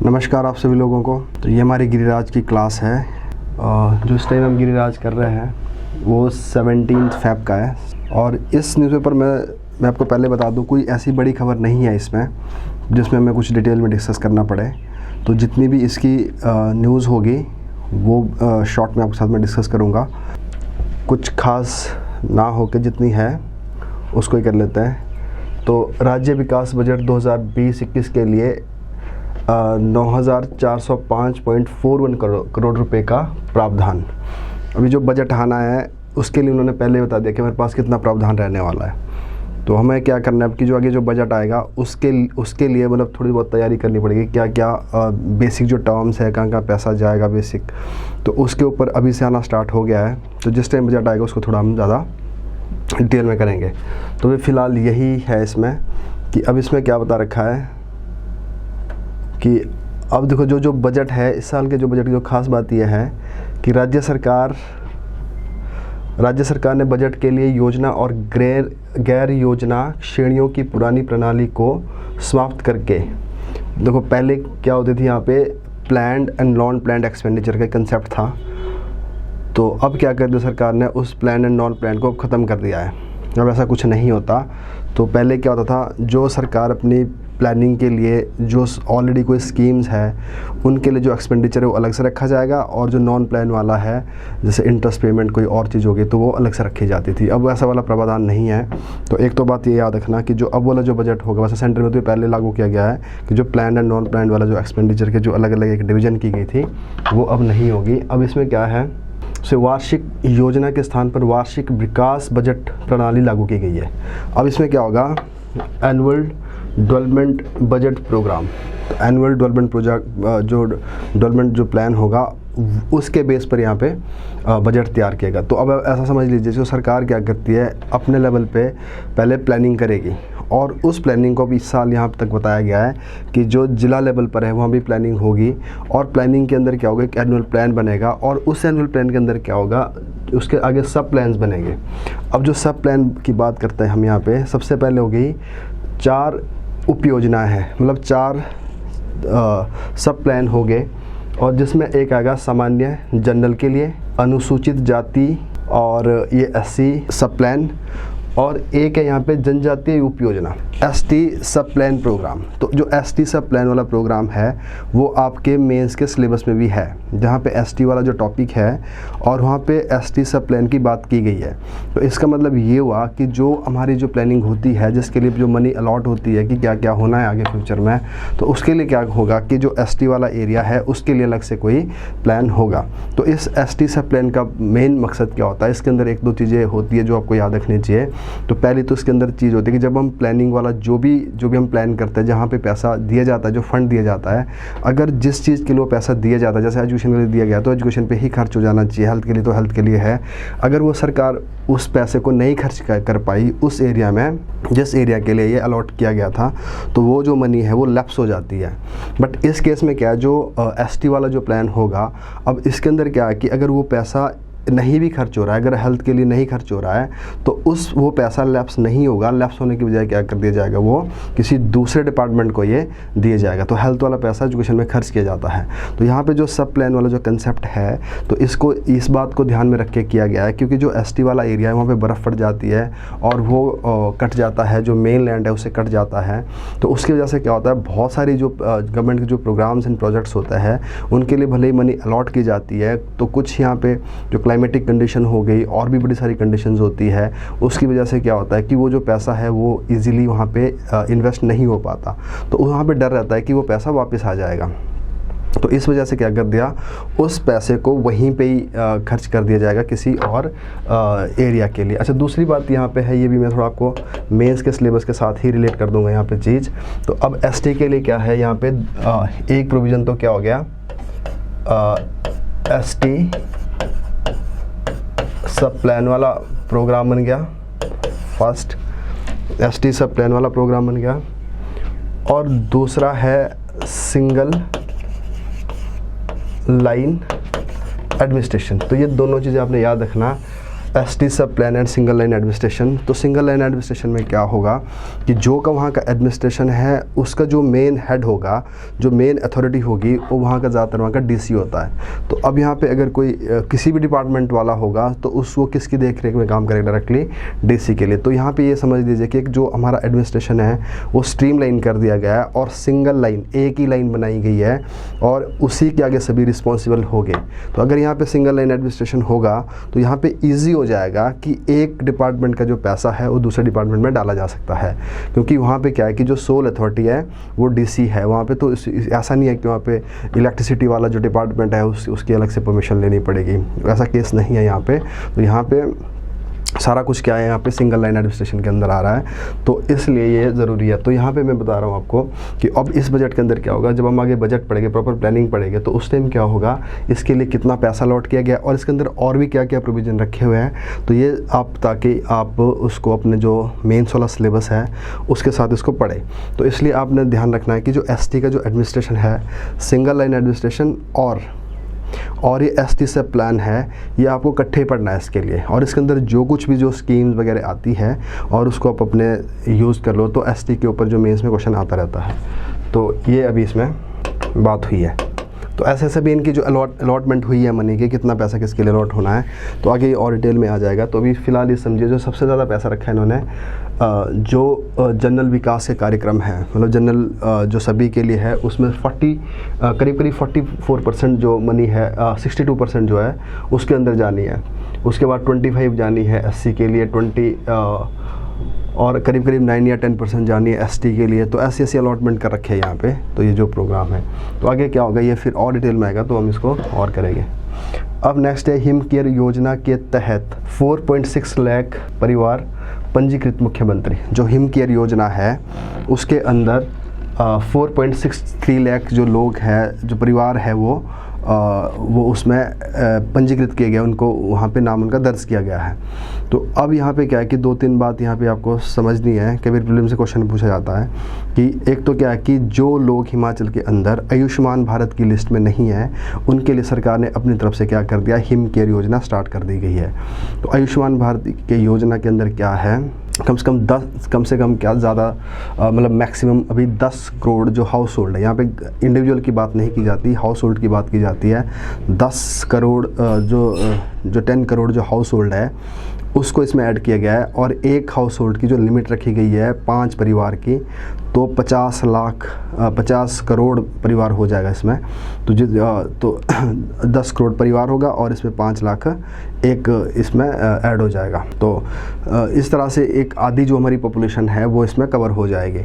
नमस्कार आप सभी लोगों को। तो ये हमारी गिरिराज की क्लास है। जो इस टाइम हम गिरिराज कर रहे हैं वो 17 फ़रवरी का है। और इस न्यूज़पेपर मैं आपको पहले बता दूं, कोई ऐसी बड़ी खबर नहीं है इसमें जिसमें हमें कुछ डिटेल में डिस्कस करना पड़े। तो जितनी भी इसकी न्यूज़ होगी वो शॉर्ट में आपके साथ में डिस्कस करूँगा। कुछ खास ना हो के जितनी है उसको ही कर लेते हैं। तो राज्य विकास बजट 2020-21 के लिए 9,405.41 करोड़ रुपए का प्रावधान। अभी जो बजट आना है उसके लिए उन्होंने पहले बता दिया कि मेरे पास कितना प्रावधान रहने वाला है। तो हमें क्या करना है, अब कि जो आगे जो बजट आएगा उसके लिए मतलब थोड़ी बहुत तैयारी करनी पड़ेगी। क्या क्या बेसिक जो टर्म्स है, कहाँ पैसा जाएगा बेसिक, तो उसके ऊपर अभी से आना स्टार्ट हो गया है। तो जिस टाइम बजट आएगा उसको थोड़ा हम ज़्यादा डिटेल में करेंगे। तो ये फ़िलहाल यही है इसमें कि अब इसमें क्या बता रखा है कि अब देखो जो बजट है इस साल के, जो बजट की जो खास बात यह है कि राज्य सरकार ने बजट के लिए योजना और गैर योजना श्रेणियों की पुरानी प्रणाली को समाप्त करके, देखो पहले क्या होती थी यहाँ पे planned and non planned expenditure का कंसेप्ट था। तो अब क्या कर दिया सरकार ने, उस प्लान एंड नॉन प्लान को ख़त्म कर दिया है। अब ऐसा कुछ नहीं होता। तो पहले क्या होता था, जो सरकार अपनी प्लानिंग के लिए जो ऑलरेडी कोई स्कीम्स है उनके लिए जो एक्सपेंडिचर है वो अलग से रखा जाएगा, और जो नॉन प्लान वाला है जैसे इंटरेस्ट पेमेंट कोई और चीज़ होगी तो वो अलग से रखी जाती थी। अब ऐसा वाला प्रावधान नहीं है। तो एक तो बात ये याद रखना कि जो अब वाला जो बजट होगा, वैसे सेंटर में तो पहले लागू किया गया है कि जो प्लान एंड नॉन प्लान वाला जो एक्सपेंडिचर के जो अलग अलग एक डिवीज़न की गई थी वो अब नहीं होगी। अब इसमें क्या है, से वार्षिक योजना के स्थान पर वार्षिक विकास बजट प्रणाली लागू की गई है। अब इसमें क्या होगा, annual development budget program, annual development project जो डेवलपमेंट जो प्लान होगा उसके बेस पर यहाँ पे बजट तैयार किएगा। तो अब ऐसा समझ लीजिए जो सरकार क्या करती है, अपने लेवल पे पहले प्लानिंग करेगी, और उस प्लानिंग को भी इस साल यहाँ तक बताया गया है कि जो जिला लेवल पर है वहाँ भी प्लानिंग होगी। और प्लानिंग के अंदर क्या होगा, एक एनुअल प्लान बनेगा, और उस एनुअल प्लान के अंदर क्या होगा, उसके आगे सब प्लान्स बनेंगे। अब जो सब प्लान की बात करते हैं हम यहाँ पे, सबसे पहले हो गई 4 उप योजनाएँ हैं, मतलब 4 सब प्लान हो गए, और जिसमें एक आएगा सामान्य जनरल के लिए, अनुसूचित जाति और ये SC सब प्लान, और एक है यहाँ पे जनजातीय उप योजना ST सब प्लान प्रोग्राम। तो जो ST सब प्लान वाला प्रोग्राम है वो आपके मेंस के सिलेबस में भी है, जहाँ पे ST वाला जो टॉपिक है और वहाँ पे ST सब प्लान की बात की गई है। तो इसका मतलब ये हुआ कि जो हमारी जो प्लानिंग होती है, जिसके लिए जो मनी अलॉट होती है कि क्या क्या होना है आगे फ्यूचर में, तो उसके लिए क्या होगा कि जो ST वाला एरिया है उसके लिए अलग से कोई प्लान होगा। तो इस ST सब प्लान का मेन मकसद क्या होता है, इसके अंदर 1-2 चीज़ें होती है जो आपको याद रखनी चाहिए। तो पहली तो इसके अंदर चीज़ होती है कि जब हम प्लानिंग वाला जो भी हम प्लान करते हैं, जहाँ पे पैसा दिया जाता है, जो फंड दिया जाता है, अगर जिस चीज़ के लिए वो पैसा दिया जाता है, जैसे एजुकेशन के लिए दिया गया तो एजुकेशन पे ही खर्च हो जाना चाहिए, हेल्थ के लिए तो हेल्थ के लिए है। अगर वो सरकार उस पैसे को नहीं खर्च कर पाई उस एरिया में, जिस एरिया के लिए ये अलॉट किया गया था, तो वो जो मनी है वो लैप्स हो जाती है। बट इस केस में क्या है, जो ST वाला जो प्लान होगा, अब इसके अंदर क्या है कि अगर वो पैसा नहीं भी खर्च हो रहा है, अगर हेल्थ के लिए नहीं खर्च हो रहा है, तो वो पैसा लैप्स नहीं होगा। लैप्स होने की बजाय क्या कर दिया जाएगा, वो किसी दूसरे डिपार्टमेंट को ये दिया जाएगा। तो हेल्थ वाला पैसा एजुकेशन में खर्च किया जाता है। तो यहाँ पे जो सब प्लान वाला जो कंसेप्ट है, तो इसको इस बात को ध्यान में रख के किया गया है, क्योंकि जो ST वाला एरिया है वहाँ पर बर्फ़ पड़ जाती है और वो कट जाता है, जो मेन लैंड है उससे कट जाता है। तो उसकी वजह से क्या होता है, बहुत सारी जो गवर्नमेंट के जो प्रोग्राम्स एंड प्रोजेक्ट्स होते हैं उनके लिए भले ही मनी अलॉट की जाती है, तो कुछ यहाँ पे जो क्लाइमेटिक कंडीशन हो गई और भी बड़ी सारी कंडीशंस होती है, उसकी वजह से क्या होता है कि वो जो पैसा है वो इजीली वहाँ पे इन्वेस्ट नहीं हो पाता। तो वहाँ पे डर रहता है कि वो पैसा वापस आ जाएगा। तो इस वजह से क्या कर दिया, उस पैसे को वहीं पे ही खर्च कर दिया जाएगा किसी और एरिया के लिए। अच्छा, दूसरी बात यहाँ पे है, ये भी मैं थोड़ा आपको मेंस के सिलेबस के साथ ही रिलेट कर दूंगा यहाँ पे चीज़। तो अब ST के लिए क्या है, यहाँ पे एक प्रोविज़न तो क्या हो गया, ST सब प्लान वाला प्रोग्राम बन गया, फर्स्ट ST सब प्लान वाला प्रोग्राम बन गया, और दूसरा है सिंगल लाइन एडमिनिस्ट्रेशन। तो ये दोनों चीज़ें आपने याद रखना। एसटी सब plan and single line administration. तो सिंगल लाइन एडमिनिस्ट्रेशन में क्या होगा कि जो का वहाँ का एडमिनिस्ट्रेशन है उसका जो मेन हेड होगा, जो मेन अथॉरिटी होगी, वो वहाँ का ज़्यादातर वहाँ का डीसी होता है। तो अब यहाँ पे अगर कोई किसी भी डिपार्टमेंट वाला होगा तो उसको किसकी देख रेख में काम करेगा, डायरेक्टली डीसी के लिए। तो यहाँ पे ये समझ लीजिए कि जो हमारा एडमिनिस्ट्रेशन है वो स्ट्रीम लाइन कर दिया गया है और सिंगल लाइन, एक ही लाइन बनाई गई है और उसी के आगे सभी रिस्पॉन्सिबल हो गए। तो अगर यहाँ पे सिंगल लाइन एडमिनिस्ट्रेशन होगा तो यहाँ पे ईजी हो जाएगा कि एक डिपार्टमेंट का जो पैसा है वो दूसरे डिपार्टमेंट में डाला जा सकता है, क्योंकि वहाँ पे क्या है कि जो सोल अथॉरिटी है वो डीसी है वहाँ पे। तो ऐसा नहीं है कि वहाँ पे इलेक्ट्रिसिटी वाला जो डिपार्टमेंट है उसकी अलग से परमिशन लेनी पड़ेगी, ऐसा केस नहीं है यहाँ पे। तो यहाँ पे सारा कुछ क्या है, यहाँ पे सिंगल लाइन एडमिनिस्ट्रेशन के अंदर आ रहा है, तो इसलिए ये ज़रूरी है। तो यहाँ पे मैं बता रहा हूँ आपको कि अब इस बजट के अंदर क्या होगा, जब हम आगे बजट पढ़ेंगे, प्रॉपर प्लानिंग पढ़ेंगे, तो उस टाइम क्या होगा, इसके लिए कितना पैसा अलॉट किया गया और इसके अंदर और भी क्या क्या प्रोविज़न रखे हुए हैं। तो ये आप, ताकि आप उसको अपने जो मेंस वाला सिलेबस है उसके साथ इसको पढ़ें। तो इसलिए आपने ध्यान रखना है कि जो एसटी का जो एडमिनिस्ट्रेशन है, सिंगल लाइन एडमिनिस्ट्रेशन और ये एसटी सब प्लान है, ये आपको इकट्ठे पढ़ना है इसके लिए। और इसके अंदर जो कुछ भी जो स्कीम्स वगैरह आती है और उसको आप अपने यूज़ कर लो। तो एसटी के ऊपर जो मेंस में क्वेश्चन आता रहता है, तो ये अभी इसमें बात हुई है। तो ऐसे भी इनकी जो अलॉटमेंट हुई है मनी की, कितना पैसा किसके लिए अलॉट होना है, तो आगे ये और डिटेल में आ जाएगा। तो अभी फ़िलहाल ये समझिए जो सबसे ज़्यादा पैसा रखा है इन्होंने, जो जनरल विकास के कार्यक्रम हैं, मतलब जनरल जो सभी के लिए है, उसमें करीब 44% जो मनी है, 62% जो है उसके अंदर जानी है। उसके बाद 25 जानी है एससी के लिए, 20 और करीब 9 या 10% जानी है एसटी के लिए। तो ऐसी अलॉटमेंट कर रखे हैं यहाँ पे। तो ये जो प्रोग्राम है, तो आगे क्या होगा ये फिर और डिटेल में आएगा, तो हम इसको और करेंगे। अब नेक्स्ट है हिम केयर योजना के तहत 4.6 लाख परिवार पंजीकृत मुख्यमंत्री। जो हिम केयर योजना है उसके अंदर 4.63 लाख जो लोग हैं, जो परिवार है वो उसमें पंजीकृत किए गए, उनको वहाँ पे नाम उनका दर्ज किया गया है। तो अब यहाँ पे क्या है कि 2-3 बात यहाँ पे आपको समझनी है। कई बार प्रीलिम्स से क्वेश्चन पूछा जाता है कि एक तो क्या है कि जो लोग हिमाचल के अंदर आयुष्मान भारत की लिस्ट में नहीं है, उनके लिए सरकार ने अपनी तरफ से क्या कर दिया, हिम केयर योजना स्टार्ट कर दी गई है। तो आयुष्मान भारत के योजना के अंदर क्या है, कम से कम क्या ज़्यादा, मतलब मैक्सिमम अभी 10 करोड़ जो हाउस होल्ड है, यहाँ पे इंडिविजुअल की बात नहीं की जाती, हाउस होल्ड की बात की जाती है। 10 करोड़ जो 10 करोड़ जो हाउस होल्ड है उसको इसमें ऐड किया गया है। और एक हाउस होल्ड की जो लिमिट रखी गई है 5 परिवार की, तो 50 करोड़ परिवार हो जाएगा इसमें। तो 10 करोड़ परिवार होगा और इसमें 5 लाख एक इसमें ऐड हो जाएगा। तो इस तरह से एक आधी जो हमारी पॉपुलेशन है वो इसमें कवर हो जाएगी।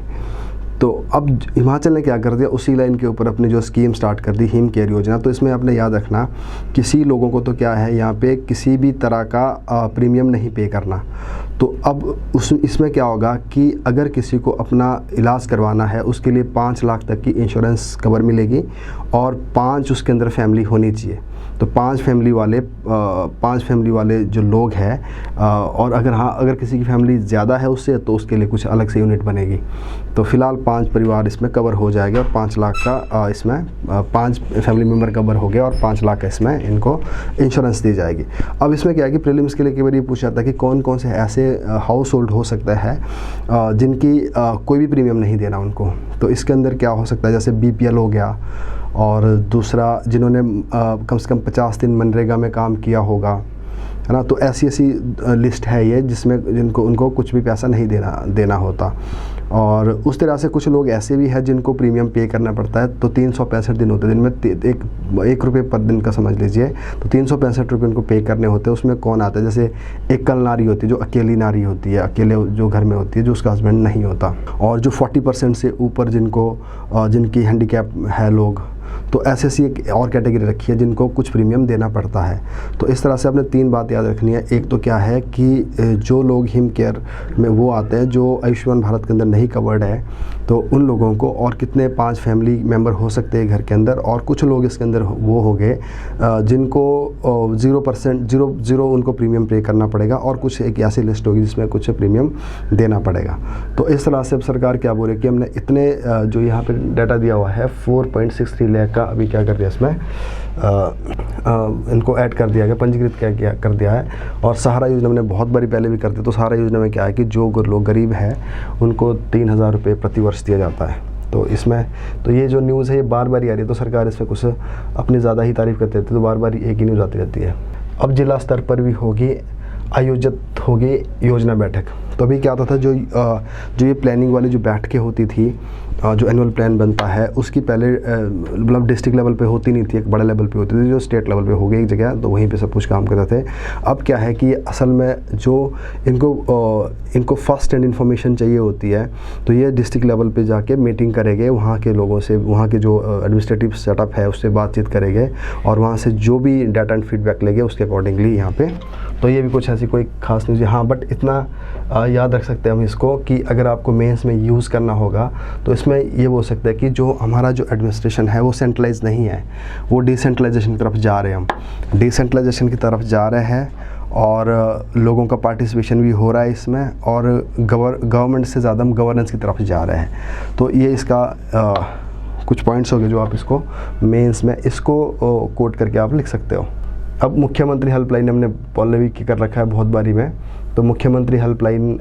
तो अब हिमाचल ने क्या कर दिया, उसी लाइन के ऊपर अपनी जो स्कीम स्टार्ट कर दी, हिम केयर योजना। तो इसमें आपने याद रखना, किसी लोगों को तो क्या है यहाँ पे किसी भी तरह का प्रीमियम नहीं पे करना। तो अब इसमें क्या होगा कि अगर किसी को अपना इलाज करवाना है उसके लिए 5 लाख तक की इंश्योरेंस कवर मिलेगी और 5 उसके अंदर फैमिली होनी चाहिए। तो 5 फैमिली वाले जो लोग हैं, और अगर किसी की फैमिली ज़्यादा है उससे, तो उसके लिए कुछ अलग से यूनिट बनेगी। तो फ़िलहाल 5 परिवार इसमें कवर हो जाएगा और 5 लाख का इसमें 5 फैमिली मेम्बर कवर हो गया और 5 लाख का इसमें इनको इंश्योरेंस दी जाएगी। अब इसमें क्या है कि प्रीलिम्स के लिए कई बार ये पूछा जाता है कि कौन कौन से ऐसे हाउस होल्ड हो सकता है जिनकी कोई भी प्रीमियम नहीं देना उनको। तो इसके अंदर क्या हो सकता है, जैसे BPL हो गया, और दूसरा जिन्होंने कम से कम 50 दिन मनरेगा में काम किया होगा, है ना। तो ऐसी लिस्ट है ये जिसमें उनको कुछ भी पैसा नहीं देना होता। और उस तरह से कुछ लोग ऐसे भी हैं जिनको प्रीमियम पे करना पड़ता है। तो 365 दिन होते हैं, दिन में 1 रुपये पर दिन का समझ लीजिए। तो 365 रुपये उनको पे करने होते हैं। उसमें कौन आता है, जैसे एकल नारी होती है, जो अकेली नारी होती है, अकेले जो घर में होती है, जो उसका हस्बैंड नहीं होता, और जो 40% से ऊपर जिनकी हैंडीकैप है लोग। तो ऐसी एक और कैटेगरी रखी है जिनको कुछ प्रीमियम देना पड़ता है। तो इस तरह से आपने 3 बात याद रखनी है। एक तो क्या है कि जो लोग हिम केयर में वो आते हैं जो आयुष्मान भारत के अंदर नहीं कवर्ड है, तो उन लोगों को, और कितने 5 फैमिली मेम्बर हो सकते हैं घर के अंदर, और कुछ लोग इसके अंदर वो हो गए जिनको 0% 0 उनको प्रीमियम पे करना पड़ेगा, और कुछ एक ऐसी लिस्ट होगी जिसमें कुछ प्रीमियम देना पड़ेगा। तो इस तरह से अब सरकार क्या बोले कि हमने इतने जो यहाँ पे डाटा दिया हुआ है 4.63 लाख का अभी क्या कर दिया इसमें इनको ऐड कर दिया गया, पंजीकृत क्या कर दिया है। और सहारा योजना हमने बहुत बारी पहले भी करते, तो सहारा योजना में क्या है कि जो लोग गरीब हैं उनको 3,000 रुपये प्रति वर्ष दिया जाता है। तो इसमें तो ये जो न्यूज़ है ये बार बार आ रही है, तो सरकार इसमें कुछ अपनी ज़्यादा ही तारीफ़ करते रहती है, तो बार बार एक ही न्यूज़ आती रहती है। अब जिला स्तर पर भी होगी आयोजित होगी योजना बैठक। तो अभी क्या होता था, जो ये प्लानिंग वाली जो बैठकें होती थी, जो एनुअल प्लान बनता है उसकी पहले मतलब डिस्ट्रिक्ट लेवल पे होती नहीं थी, एक बड़े लेवल पे होती थी, जो स्टेट लेवल पे हो गई एक जगह, तो वहीं पे सब कुछ काम करते थे। अब क्या है कि असल में जो इनको फर्स्ट हैंड इन्फॉर्मेशन चाहिए होती है, तो ये डिस्ट्रिक्ट लेवल पे जाके मीटिंग करेंगे, वहाँ के लोगों से, वहाँ के जो एडमिनिस्ट्रेटिव सेटअप है उससे बातचीत करेंगे, और वहाँ से जो भी डाटा एंड फीडबैक लेंगे उसके अकॉर्डिंगली यहाँ पे। तो ये भी कुछ ऐसी कोई खास न्यूज़, हाँ बट इतना याद रख सकते हैं हम इसको कि अगर आपको मेंस में यूज़ करना होगा तो इसमें ये हो सकता है कि जो हमारा जो एडमिनिस्ट्रेशन है वो सेंट्रलाइज नहीं है, वो डिसेंट्रलाइजेशन की तरफ जा रहे हैं, हम डिसेंट्रलाइजेशन की तरफ जा रहे हैं, और लोगों का पार्टिसिपेशन भी हो रहा है इसमें, और गवर्नमेंट से ज़्यादा हम गवर्नेंस की तरफ जा रहे हैं। तो ये इसका कुछ पॉइंट्स हो गए जो आप इसको मेंस में इसको कोट करके आप लिख सकते हो। अब मुख्यमंत्री हेल्पलाइन हमने पहले भी कर रखा है बहुत बारी में, तो मुख्यमंत्री हेल्पलाइन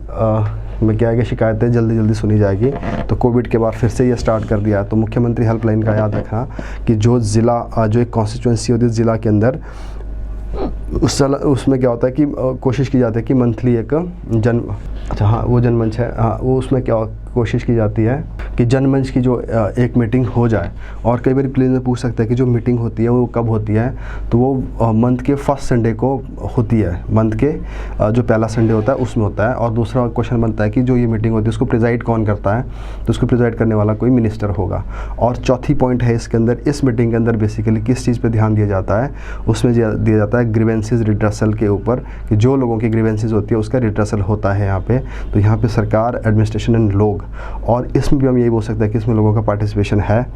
में क्या है कि शिकायतें जल्दी जल्दी सुनी जाएगी। तो कोविड के बाद फिर से ये स्टार्ट कर दिया, तो मुख्यमंत्री हेल्पलाइन का याद रखना कि जो ज़िला जो एक कॉन्स्टिट्यूंसी होती है ज़िला के अंदर, उसमें क्या होता है कि कोशिश की जाती है कि मंथली एक हाँ वो जनमंच है, हाँ वो उसमें क्या कोशिश की जाती है कि जनमंच की जो एक मीटिंग हो जाए। और कई बार प्लीज़ में पूछ सकते हैं कि जो मीटिंग होती है वो कब होती है, तो वो मंथ के फर्स्ट संडे को होती है, मंथ के जो पहला संडे होता है उसमें होता है। और दूसरा क्वेश्चन बनता है कि जो ये मीटिंग होती है उसको प्रिजाइड कौन करता है, तो उसको प्रिजाइड करने वाला कोई मिनिस्टर होगा। और चौथी पॉइंट है इसके अंदर, इस मीटिंग के अंदर बेसिकली किस चीज़ पर ध्यान दिया जाता है, उसमें दिया जाता है ग्रीवेंसेस रिड्रेसल के ऊपर, कि जो लोगों की ग्रीवेंसेस होती है उसका रिड्रेसल होता है यहाँ पे। तो यहाँ पे सरकार, एडमिनिस्ट्रेशन एंड लोग, और इसमें भी हम यही बोल सकते हैं कि इसमें लोगों का पार्टिसिपेशन है।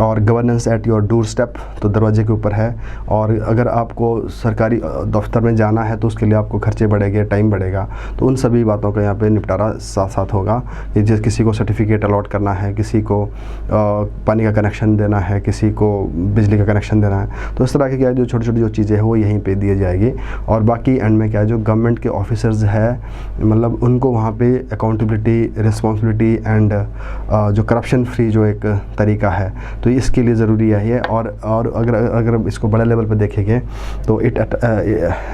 और governance at your door step, तो दरवाजे के ऊपर है। और अगर आपको सरकारी दफ्तर में जाना है तो उसके लिए आपको खर्चे बढ़ेंगे, टाइम बढ़ेगा, तो उन सभी बातों का यहाँ पे निपटारा साथ साथ होगा। कि जिस किसी को सर्टिफिकेट अलॉट करना है, किसी को पानी का कनेक्शन देना है, किसी को बिजली का कनेक्शन देना है, तो इस तरह की क्या है जो छोटी छोटी जो चीज़ें हैं वो यहीं पे दी जाएगी। और बाकी एंड में क्या है जो गवर्नमेंट के ऑफिसर्स है, मतलब उनको वहाँ पे अकाउंटेबिलिटी, रिस्पॉन्सिबिलिटी एंड जो करप्शन फ्री जो एक तरीका है, तो इसके लिए ज़रूरी है ये। और अगर इसको बड़े लेवल पे देखेंगे तो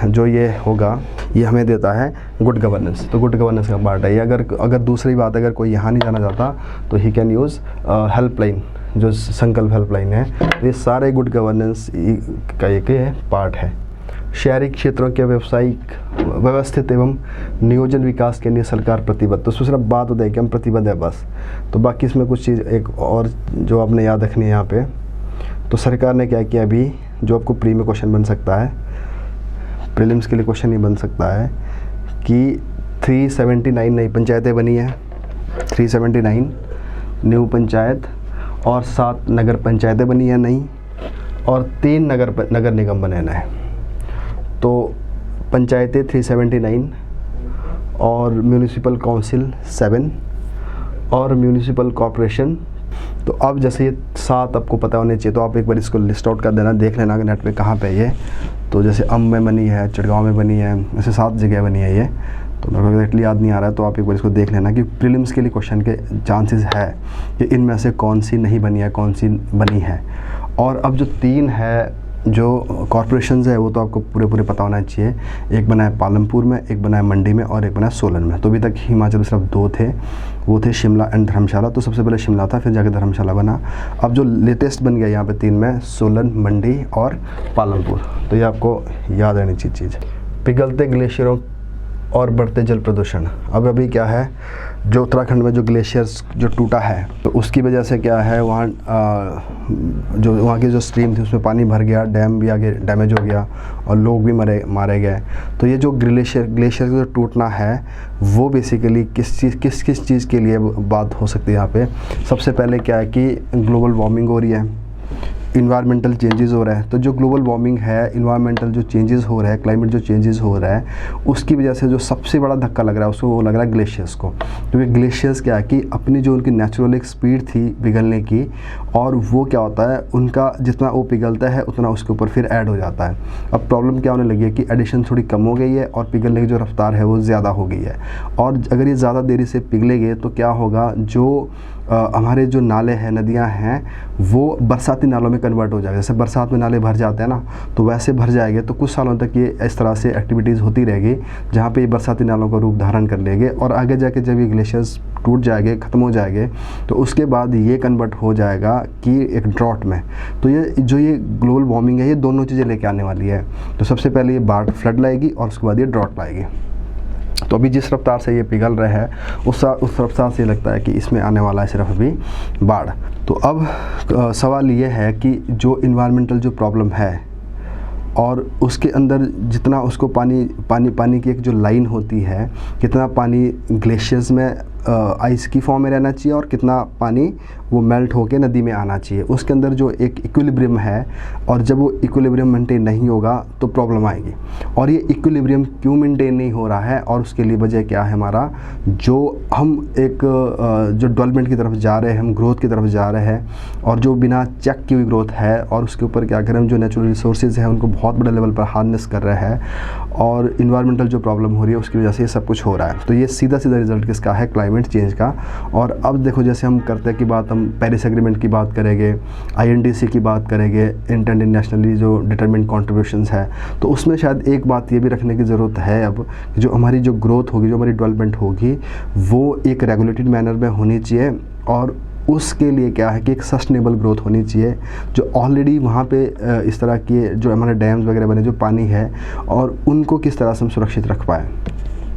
जो ये होगा ये हमें देता है गुड गवर्नेंस, तो गुड गवर्नेंस का पार्ट है ये। अगर दूसरी बात, अगर कोई यहाँ नहीं जाना चाहता तो ही कैन यूज़ हेल्पलाइन, जो संकल्प हेल्पलाइन है, तो ये सारे गुड गवर्नेंस का एक पार्ट है। शहरी क्षेत्रों के व्यावसायिक व्यवस्थित एवं नियोजन विकास के लिए सरकार प्रतिबद्ध, तो सिर्फ बात होता है कि हम प्रतिबद्ध है बस। तो बाकी इसमें कुछ चीज़ एक और जो आपने याद रखनी है यहाँ पे, तो सरकार ने क्या किया अभी, जो आपको प्री में क्वेश्चन बन सकता है, प्रीलिम्स के लिए क्वेश्चन नहीं बन सकता है, कि 379 नई पंचायतें बनी हैं, 379 न्यू पंचायत, और 7 नगर पंचायतें बनी हैं नई, और 3 नगर निगम बने हैं। तो पंचायतें 379 और म्यूनिसिपल काउंसिल 7 और म्यूनिसिपल कॉरपोरेशन। तो अब जैसे ये 7 आपको पता होने चाहिए, तो आप एक बार इसको लिस्ट आउट कर देना, देख लेना नेट पे कहाँ पे ये। तो जैसे अम्ब में बनी है, चिड़गांव में बनी है, ऐसे 7 जगह बनी है ये। तो मेरे को एग्जैक्टली याद नहीं आ रहा है, तो आप एक बार इसको देख लेना कि प्रीलिम्स के लिए क्वेश्चन के चांसेस है कि इनमें से कौन सी नहीं बनी है, कौन सी बनी है। और अब जो 3 है जो कॉरपोरेशंस है वो तो आपको पूरे पता होना चाहिए। एक बना है पालमपुर में, एक बना है मंडी में, और एक बना है सोलन में। तो अभी तक हिमाचल में सिर्फ 2 थे, वो थे शिमला एंड धर्मशाला। तो सबसे पहले शिमला था, फिर जाके धर्मशाला बना। अब जो लेटेस्ट बन गया यहाँ पे 3 में, सोलन, मंडी और पालमपुर। तो ये आपको याद रहनी चाहिए चीज़। पिघलते ग्लेशियरों और बढ़ते जल प्रदूषण। अब अभी क्या है, जो उत्तराखंड में जो ग्लेशियर्स जो टूटा है, तो उसकी वजह से क्या है, वहाँ जो वहाँ की जो स्ट्रीम थी उसमें पानी भर गया, डैम भी आगे डैमेज हो गया और लोग भी मारे गए। तो ये जो ग्लेशियर का जो टूटना है वो बेसिकली किस चीज़ के लिए बात हो सकती है यहाँ पे। सबसे पहले क्या है कि ग्लोबल वार्मिंग हो रही है, इन्वायरमेंटल चेंजेस हो रहा है। तो जो ग्लोबल वार्मिंग है, इन्वायरमेंटल जो चेंजेस हो रहा है, क्लाइमेट जो चेंजेस हो रहा है, उसकी वजह से जो सबसे बड़ा धक्का लग रहा है उसको, वो लग रहा है ग्लेशियर्स को। क्योंकि ग्लेशियर्स क्या है कि अपनी जो उनकी नेचुरल एक स्पीड थी पिघलने की, और वो क्या होता है, उनका जितना वो पिघलता है उतना उसके ऊपर फिर ऐड हो जाता है। अब प्रॉब्लम क्या होने लगी है कि एडिशन थोड़ी कम हो गई है और पिघलने की जो रफ्तार है वो ज़्यादा हो गई है। और अगर ये ज़्यादा देरी से पिघलेंगे तो क्या होगा, जो हमारे जो नाले हैं, नदियां हैं, वो बरसाती नालों में कन्वर्ट हो जाएगा। जैसे बरसात में नाले भर जाते हैं ना, तो वैसे भर जाएंगे। तो कुछ सालों तक ये इस तरह से एक्टिविटीज़ होती रहेगी जहाँ पे ये बरसाती नालों का रूप धारण कर लेंगे, और आगे जाके जब ये ग्लेशियर्स टूट जाएंगे, ख़त्म हो जाएंगे, तो उसके बाद ये कन्वर्ट हो जाएगा कि एक ड्रॉट में। तो ये ग्लोबल वार्मिंग है, ये दोनों चीज़ें लेके आने वाली है। तो सबसे पहले ये बाढ़, फ्लड लाएगी, और उसके बाद ये ड्रॉट लाएगी। तो अभी जिस रफ्तार से ये पिघल रहा है उस रफ्तार से लगता है कि इसमें आने वाला है सिर्फ अभी बाढ़। तो अब सवाल ये है कि जो इन्वायरमेंटल जो प्रॉब्लम है, और उसके अंदर जितना उसको पानी की एक जो लाइन होती है, कितना पानी ग्लेशियर्स में आइस की फॉर्म में रहना चाहिए और कितना पानी वो मेल्ट होके नदी में आना चाहिए, उसके अंदर जो एक इक्विलिब्रियम है। और जब वो इक्विलिब्रियम मेंटेन नहीं होगा तो प्रॉब्लम आएगी। और ये इक्विलिब्रियम क्यों मेंटेन नहीं हो रहा है, और उसके लिए वजह क्या है हमारा, जो हम एक जो डेवलपमेंट की तरफ जा रहे हैं, हम ग्रोथ की तरफ जा रहे हैं, और जो बिना चेक की हुई ग्रोथ है, और उसके ऊपर क्या करें, हम जो नेचुरल रिसोर्सेज हैं उनको बहुत बड़े लेवल पर हार्नेस कर रहे हैं, और इन्वायरमेंटल जो प्रॉब्लम हो रही है उसकी वजह से ये सब कुछ हो रहा है। तो ये सीधा रिजल्ट किसका है, क्लाइमेट चेंज का। और अब देखो, जैसे हम करते हैं कि बात, हम पेरिस एग्रीमेंट की बात करेंगे, INDC की बात करेंगे, इंटरनेशनली जो डिटरमिन्ड कॉन्ट्रीब्यूशंस है, तो उसमें शायद एक बात ये भी रखने की ज़रूरत है अब, जो हमारी जो ग्रोथ होगी, जो हमारी डेवलपमेंट होगी, वो एक रेगुलेटेड मैनर में होनी चाहिए। और उसके लिए क्या है कि एक सस्टेनेबल ग्रोथ होनी चाहिए, जो ऑलरेडी वहाँ पे इस तरह के जो हमारे डैम्स वगैरह बने, जो पानी है, और उनको किस तरह से हम सुरक्षित रख पाएँ।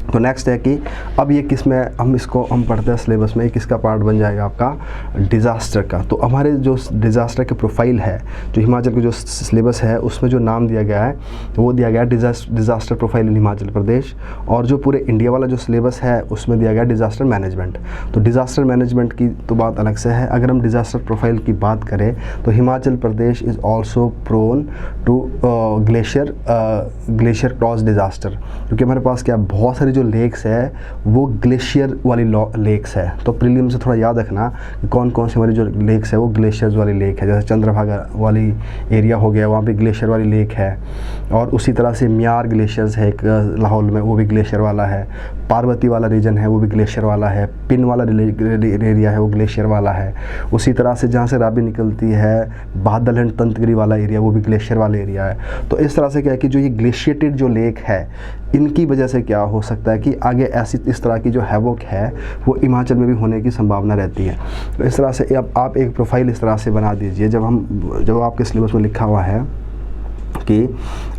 तो नेक्स्ट है कि अब ये किस में हम पढ़ते हैं सिलेबस में, किसका पार्ट बन जाएगा आपका, डिज़ास्टर का। तो हमारे जो डिज़ास्टर के प्रोफाइल है, जो हिमाचल का जो सिलेबस है उसमें जो नाम दिया गया है वो दिया गया disaster profile in Himachal Pradesh. और जो पूरे इंडिया वाला जो सिलेबस है उसमें दिया गया डिज़ास्टर मैनेजमेंट। तो डिज़ास्टर मैनेजमेंट की तो बात अलग से है। अगर हम डिज़ास्टर प्रोफाइल की बात करें तो Himachal Pradesh is also prone to glacier cross disaster, क्योंकि हमारे पास क्या बहुत सारी जो लेक्स है वो ग्लेशियर वाली लेक्स है। तो प्रीलिम से थोड़ा याद रखना कि कौन कौन सी हमारी जो लेक्स है वो ग्लेशियर्स वाली लेक है। जैसे चंद्रभागा वाली एरिया हो गया, वहाँ पे ग्लेशियर वाली लेक है। और उसी तरह से म्यार ग्लेशियर्स है एक लाहौल में, वो भी ग्लेशियर वाला है। पार्वती वाला रीजन है वो भी ग्लेशियर वाला है। पिन वाला एरिया है वो ग्लेशियर वाला है। उसी तरह से जहाँ से राबी निकलती है, बादल एंड तंतगिरी वाला एरिया, वो भी ग्लेशियर वाला एरिया है। तो इस तरह से क्या है कि जो ये ग्लेशिएटेड जो लेक है, इनकी वजह से क्या हो सकता है कि आगे ऐसी इस तरह की जो हैवोक है वो हिमाचल में भी होने की संभावना रहती है। तो इस तरह से आप एक प्रोफाइल इस तरह से बना दीजिए, जब आपके सिलेबस में लिखा हुआ है कि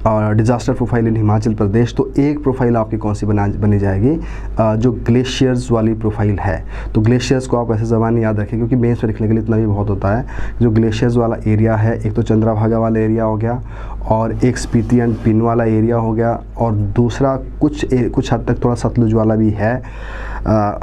disaster profile in Himachal Pradesh, तो एक प्रोफाइल आपकी कौन सी बनी जाएगी, जो ग्लेशियर्स वाली प्रोफाइल है। तो ग्लेशियर्स को आप ऐसे ज़बान याद रखें, क्योंकि मेंस में लिखने के लिए इतना भी बहुत होता है। जो ग्लेशियर्स वाला एरिया है, एक तो चंद्रभागा वाला एरिया हो गया, और एक स्पीति एंड पिन वाला एरिया हो गया, और दूसरा कुछ हद तक थोड़ा सतलुज वाला भी है,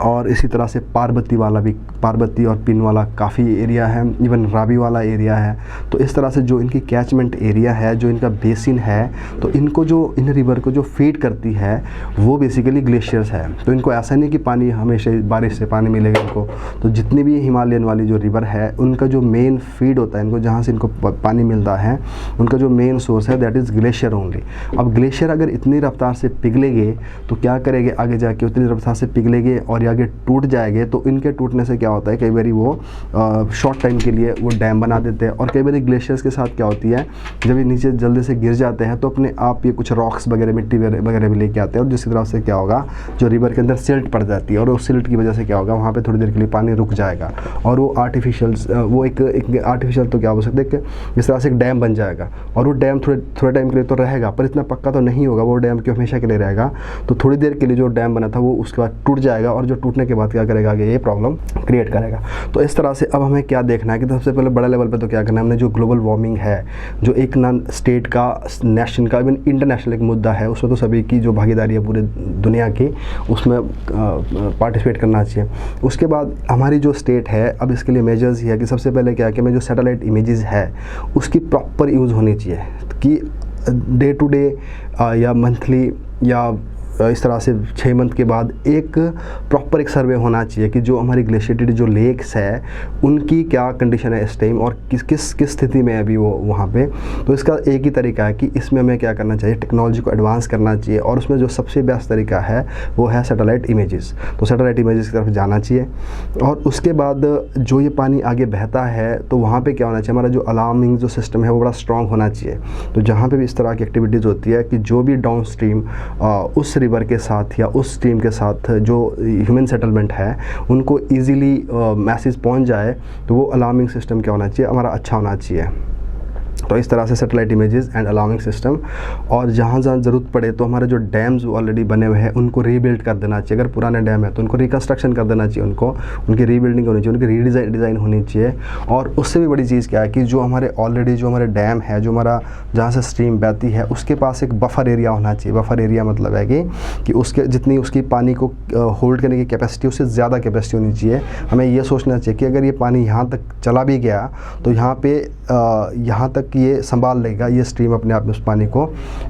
और इसी तरह से पार्वती वाला भी, पार्वती और पिन वाला काफ़ी एरिया है, इवन रावी वाला एरिया है। तो इस तरह से जो इनकी कैचमेंट एरिया है, जो इनका बेसिन है, तो इनको जो इन रिवर को जो फीड करती है वो बेसिकली ग्लेशियर्स है। तो इनको ऐसा नहीं कि पानी हमेशा बारिश से पानी मिलेगा इनको। तो जितनी भी हिमालयन वाली जो रिवर है, उनका जो मेन फीड होता है, इनको जहाँ से इनको पानी मिलता है, उनका जो मेन सोर्स है दैट इज़ ग्लेशियर ओनली। अब ग्लेशियर अगर इतनी रफ्तार से पिघलेंगे तो क्या करेंगे, आगे जाके उतनी रफ्तार से पिघलेंगे और आगे टूट जाएंगे। तो इनके टूटने से क्या होता है, कई बार वो शॉर्ट टाइम के लिए वो डैम बना देते हैं। और कई बार ग्लेशियर्स के साथ क्या होती है, जब ये नीचे जल्दी से गिर जाते हैं तो अपने आप ये कुछ रॉक्स वगैरह, मिट्टी वगैरह भी लेके आते हैं, और जिसकी तरफ से क्या होगा, जो रिवर के अंदर सिल्ट पड़ जाती है, और उस सिल्ट की वजह से क्या होगा, वहाँ पे थोड़ी देर के लिए पानी रुक जाएगा, और वो आर्टिफिशियल, वो एक आर्टिफिशियल तो क्या हो सकता है कि इस तरह से एक डैम बन जाएगा। और वो डैम थोड़े टाइम के लिए तो रहेगा, पर इतना पक्का तो नहीं होगा, वो डैम क्यों हमेशा के लिए रहेगा। तो थोड़ी देर के लिए जो डैम बना था वो उसके बाद टूट जाएगा जाएगा और जो टूटने के बाद क्या करेगा आगे ये प्रॉब्लम क्रिएट करेगा। तो इस तरह से अब हमें क्या देखना है कि सबसे पहले बड़े लेवल पे तो क्या करना है, हमने जो ग्लोबल वार्मिंग है, जो एक ना स्टेट का, नेशन का, इवन इंटरनेशनल एक मुद्दा है, उसमें तो सभी की जो भागीदारी है पूरे दुनिया की, उसमें पार्टिसिपेट करना चाहिए। उसके बाद हमारी जो स्टेट है, अब इसके लिए मेजर्स ही है कि सबसे पहले क्या है कि हमें जो सैटेलाइट इमेजेस है उसकी प्रॉपर यूज़ होनी चाहिए कि डे टू डे या मंथली या इस तरह से 6 मंथ के बाद एक प्रॉपर एक सर्वे होना चाहिए कि जो हमारी ग्लेशिएटेड जो लेक्स है उनकी क्या कंडीशन है इस टाइम और किस स्थिति में है अभी वो वहाँ पे। तो इसका एक ही तरीका है कि इसमें हमें क्या करना चाहिए, टेक्नोलॉजी को एडवांस करना चाहिए और उसमें जो सबसे बेस्ट तरीका है वो है सैटेलाइट इमेजेस। तो सैटेलाइट इमेजेस की तरफ जाना चाहिए और उसके बाद जो ये पानी आगे बहता है तो वहाँ पर क्या होना चाहिए, हमारा जो अलार्मिंग जो सिस्टम है वो बड़ा स्ट्रॉन्ग होना चाहिए। तो जहाँ पर भी इस तरह की एक्टिविटीज़ होती है कि जो भी डाउन स्ट्रीम उस रिवर के साथ या उस स्ट्रीम के साथ जो ह्यूमन सेटलमेंट है उनको इजीली मैसेज पहुंच जाए, तो वो अलार्मिंग सिस्टम क्या होना चाहिए, हमारा अच्छा होना चाहिए। तो इस तरह से satellite images and alarming system. और जहाँ जहाँ ज़रूरत पड़े तो हमारे जो डैम्स ऑलरेडी बने हुए हैं उनको रीबिल्ड कर देना चाहिए। अगर पुराने डैम है तो उनको रिकन्स्ट्रक्शन कर देना चाहिए, उनकी रीबिल्डिंग होनी चाहिए, उनकी डिज़ाइन होनी चाहिए। और उससे भी बड़ी चीज़ क्या है कि जो हमारे ऑलरेडी जो हमारे डैम है, जो हमारा जहाँ से स्ट्रीम बहती है उसके पास एक बफर एरिया होना चाहिए। बफर एरिया मतलब है कि उसके जितनी उसकी पानी को होल्ड करने की कैपेसिटी उससे ज़्यादा कैपेसिटी होनी चाहिए। हमें ये सोचना चाहिए कि अगर ये पानी यहाँ तक चला भी गया तो यहाँ तक ये संभाल लेगा, ये स्ट्रीम अपने आप में उस पानी को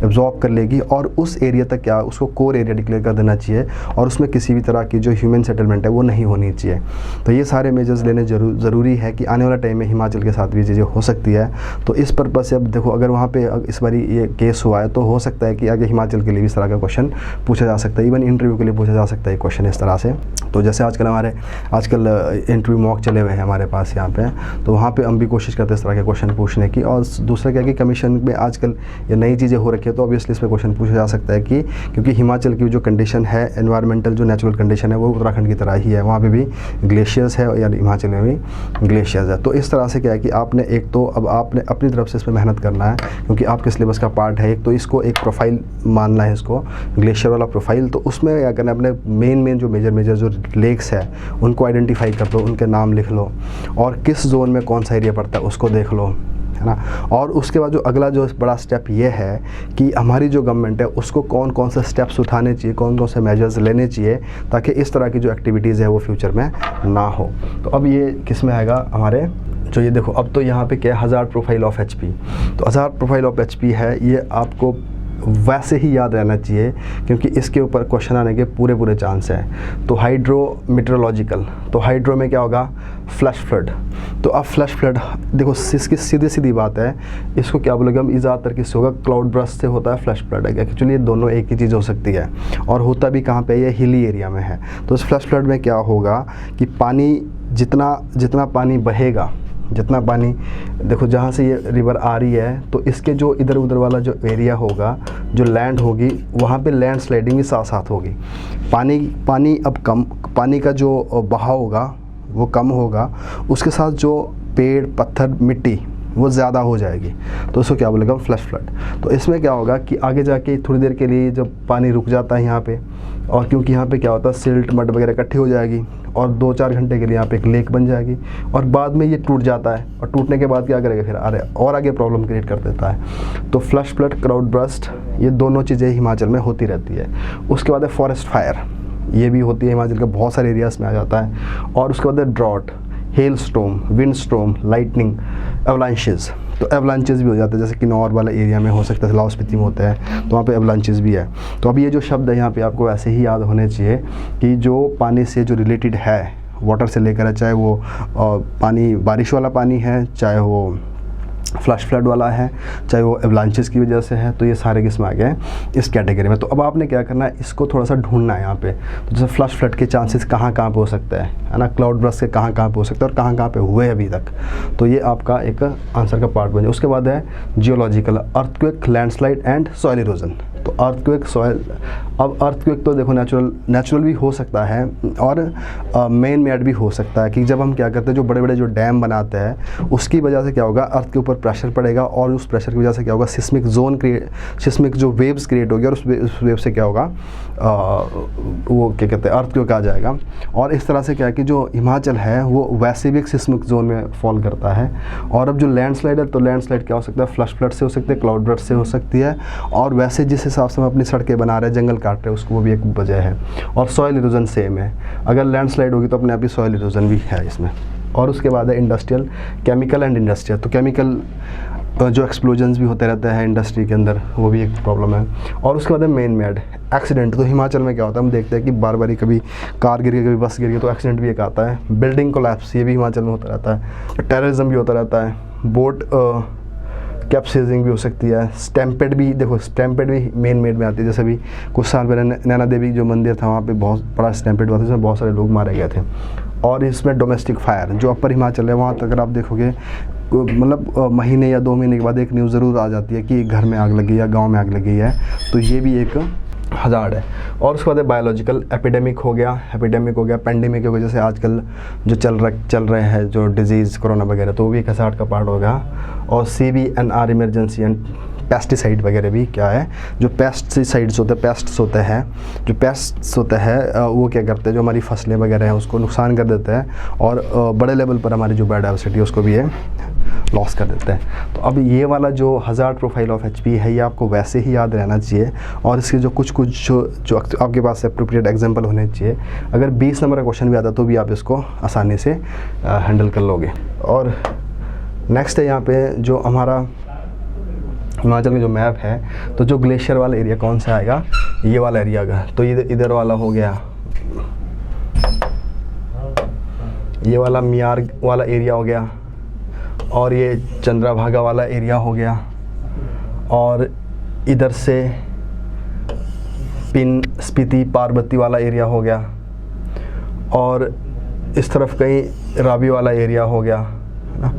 एब्जॉर्ब कर लेगी और उस एरिया तक क्या उसको कोर एरिया डिक्लेयर कर देना चाहिए और उसमें किसी भी तरह की जो ह्यूमन सेटलमेंट है वो नहीं होनी चाहिए। तो ये सारे मेजर्स लेने ज़रूरी है कि आने वाला टाइम में हिमाचल के साथ भी चीज़ें हो सकती है। तो इस पर्पज़ से अब देखो, अगर वहाँ पे इस बारी ये केस हुआ है तो हो सकता है कि आगे हिमाचल के लिए भी इस तरह का क्वेश्चन पूछा जा सकता है, इवन इंटरव्यू के लिए पूछा जा सकता है क्वेश्चन इस तरह से। तो जैसे आजकल इंटरव्यू मॉक चले हुए हैं हमारे पास यहाँ पे, तो वहाँ पे हम भी कोशिश करते हैं इस तरह के क्वेश्चन पूछने की। और दूसरा क्या है कि कमीशन में आजकल ये नई चीज़ें हो रखी है तो ऑब्वियसली इसमें क्वेश्चन पूछा जा सकता है कि क्योंकि हिमाचल की जो कंडीशन है, एनवायरमेंटल जो नेचुरल कंडीशन है वो उत्तराखंड की तरह ही है, वहाँ पे भी ग्लेशियर्स है या हिमाचल में भी ग्लेशियर्स है। तो इस तरह से क्या है कि आपने एक तो अब आपने अपनी तरफ से इसमें मेहनत करना है क्योंकि आपके सिलेबस का पार्ट है। एक तो इसको एक प्रोफाइल मानना है, इसको ग्लेशियर वाला प्रोफाइल। तो उसमें क्या करना है, अपने मेन जो मेजर जो लेक्स है उनको आइडेंटिफाई कर लो, उनके नाम लिख लो और किस जोन में कौन सा एरिया पड़ता है उसको देख लो, है ना। और उसके बाद जो अगला जो बड़ा स्टेप ये है कि हमारी जो गवर्नमेंट है उसको कौन कौन से स्टेप्स उठाने चाहिए, कौन कौन से मेजर्स लेने चाहिए ताकि इस तरह की जो एक्टिविटीज़ है वो फ्यूचर में ना हो। तो अब ये किस में आएगा हमारे, जो ये देखो अब तो यहाँ पे क्या है, हज़ार्ड प्रोफाइल ऑफ एचपी। तो हज़ार्ड प्रोफाइल ऑफ एचपी है, ये आपको वैसे ही याद रहना चाहिए क्योंकि इसके ऊपर क्वेश्चन आने के पूरे चांस है। तो हाइड्रो मीटरोलॉजिकल, तो हाइड्रो में क्या होगा, फ्लैश फ्लड। तो अब फ्लैश फ्लड देखो इसकी सीधी बात है, इसको क्या बोलोगे हम, ज़्यादातर किससे होगा, क्लाउड बर्स्ट से होता है फ्लैश फ्लड है। एक्चुअली ये दोनों एक ही चीज़ हो सकती है और होता भी कहाँ पे, ये हिली एरिया में है। तो इस फ्लैश फ्लड में क्या होगा कि पानी जितना पानी बहेगा, जितना पानी देखो जहाँ से ये रिवर आ रही है तो इसके जो इधर उधर वाला जो एरिया होगा, जो लैंड होगी वहाँ पे लैंड स्लाइडिंग भी साथ साथ होगी। पानी अब कम, पानी का जो बहाव होगा वो कम होगा, उसके साथ जो पेड़ पत्थर मिट्टी वो ज़्यादा हो जाएगी। तो इसको क्या बोलेगा, फ्लैश फ्लड। तो इसमें क्या होगा कि आगे जाके थोड़ी देर के लिए जब पानी रुक जाता है यहाँ पे, और क्योंकि यहाँ पे क्या होता है सिल्ट मड वगैरह इकट्ठी हो जाएगी और 2-4 घंटे के लिए यहाँ पे एक लेक बन जाएगी और बाद में ये टूट जाता है और टूटने के बाद क्या करेगा फिर और आगे प्रॉब्लम क्रिएट कर देता है। तो फ्लैश फ्लड, क्लाउड बर्स्ट, ये दोनों चीज़ें हिमाचल में होती रहती है। उसके बाद है फॉरेस्ट फायर, ये भी होती है हिमाचल के बहुत सारे एरियाज़ में आ जाता है। और उसके बाद है drought, hailstorm, windstorm, lightning, avalanches. तो एवलांचेस भी हो जाते हैं, जैसे किन्नौर वाला एरिया में हो सकता है, लाहौल स्पीति में होता है तो वहाँ पे एवलांचेस भी है। तो अब ये जो शब्द है यहाँ पे आपको वैसे ही याद होने चाहिए कि जो पानी से जो रिलेटेड है, वाटर से लेकर है, चाहे वो पानी बारिश वाला पानी है, चाहे वो फ्लैश फ्लड वाला है, चाहे वो एवलांचेस की वजह से है, तो ये सारे किस्म आ गए इस कैटेगरी में। तो अब आपने क्या करना है, इसको थोड़ा सा ढूंढना है यहाँ पे। तो जैसे फ्लैश फ्लड के चांसेस कहाँ पे हो सकता है ना, क्लाउड बर्स्ट के कहाँ पे हो सकता है और कहाँ पे हुए अभी तक। तो ये आपका एक आंसर का पार्ट बन जाए। उसके बाद है geological, earthquake, landslide and soil erosion. तो अर्थक्वेक सॉइल, अब अर्थक्वेक तो देखो नेचुरल भी हो सकता है और मैन मेड भी हो सकता है कि जब हम क्या करते हैं जो बड़े बड़े जो डैम बनाते हैं उसकी वजह से क्या होगा, अर्थ के ऊपर प्रेशर पड़ेगा और उस प्रेशर की वजह से क्या होगा, सिस्मिक जो वेव्स क्रिएट होगी और उस वेव से क्या होगा, वो क्या कहते हैं, अर्थक्वेक आ जाएगा। और इस तरह से क्या है कि जो हिमाचल है वो वैसे भी एक सिस्मिक जोन में फॉल करता है। और अब जो लैंडस्लाइड है तो लैंडस्लाइड क्या हो सकता है, फ्लश फ्लड से हो सकती है, क्लाउड बर्स्ट से हो सकती है, और वैसे जिस हिसाब से हम अपनी सड़कें बना रहे हैं, जंगल काट रहे हैं, उसको वो भी एक वजह है। और सॉइल इरोजन सेम है, अगर लैंडस्लाइड होगी तो अपने आप ही सॉइल इरोजन भी है इसमें। और उसके बाद है इंडस्ट्रियल, केमिकल एंड इंडस्ट्रियल। तो केमिकल जो एक्सप्लोजन्स भी होते रहते हैं इंडस्ट्री के अंदर, वो भी एक प्रॉब्लम है। और उसके बाद है मेन मेड एक्सीडेंट। तो हिमाचल में क्या होता है, हम देखते हैं कि बार बार कभी कार गिर गई, कभी बस गिर गई, तो एक्सीडेंट भी एक आता है। बिल्डिंग कोलैप्स, ये भी हिमाचल में होता रहता है। टेररिज्म भी होता रहता है। बोट कैप्सिजिंग भी हो सकती है। स्टैम्पेड भी, देखो स्टैम्पेड भी मेन मेड में आती है। जैसे भी कुछ साल पहले नैना देवी जो मंदिर था वहाँ पे बहुत बड़ा स्टैम्पेड हुआ था, जिसमें बहुत सारे लोग मारे गए थे। और इसमें डोमेस्टिक फायर, जो अपर हिमाचल है वहाँ तक अगर आप देखोगे मतलब महीने या 2 महीने के बाद एक न्यूज़ ज़रूर आ जाती है कि घर में आग लगी या गांव में आग लगी है। तो ये भी एक हज़ार्ड है। और उसके बाद बायोलॉजिकल, एपिडेमिक हो गया, पेंडेमिक हो गया, जैसे आजकल जो चल रहे हैं जो डिजीज़ कोरोना वगैरह, तो वो भी एक हज़ार्ड का पार्ट होगा। और CBNR इमरजेंसी एंड पेस्टिसाइड वगैरह भी क्या है, जो पेस्टिसाइड्स होते हैं, जो पेस्ट्स होते हैं वो क्या करते हैं, जो हमारी फसलें वगैरह हैं उसको नुकसान कर देते हैं और बड़े लेवल पर हमारी जो बायोडाइवर्सिटी है उसको भी ये लॉस कर देते हैं। तो अब ये वाला जो हज़ार्ड प्रोफाइल ऑफ HP है ये आपको वैसे ही याद रहना चाहिए। और इसके जो कुछ जो आपके पास अप्रोप्रिएट एग्जांपल होने चाहिए। अगर 20 नंबर का क्वेश्चन भी आता तो भी आप इसको आसानी से हैंडल कर लोगे। और नेक्स्ट है यहाँ पे जो हमारा हिमाचल में जो मैप है, तो जो ग्लेशियर वाला एरिया कौन सा आएगा, ये वाला एरिया का। तो इधर वाला हो गया, ये वाला मियार वाला एरिया हो गया, और ये चंद्रभागा वाला एरिया हो गया, और इधर से पिन स्पीति पार्वती वाला एरिया हो गया, और इस तरफ कहीं रावी वाला एरिया हो गया, है ना।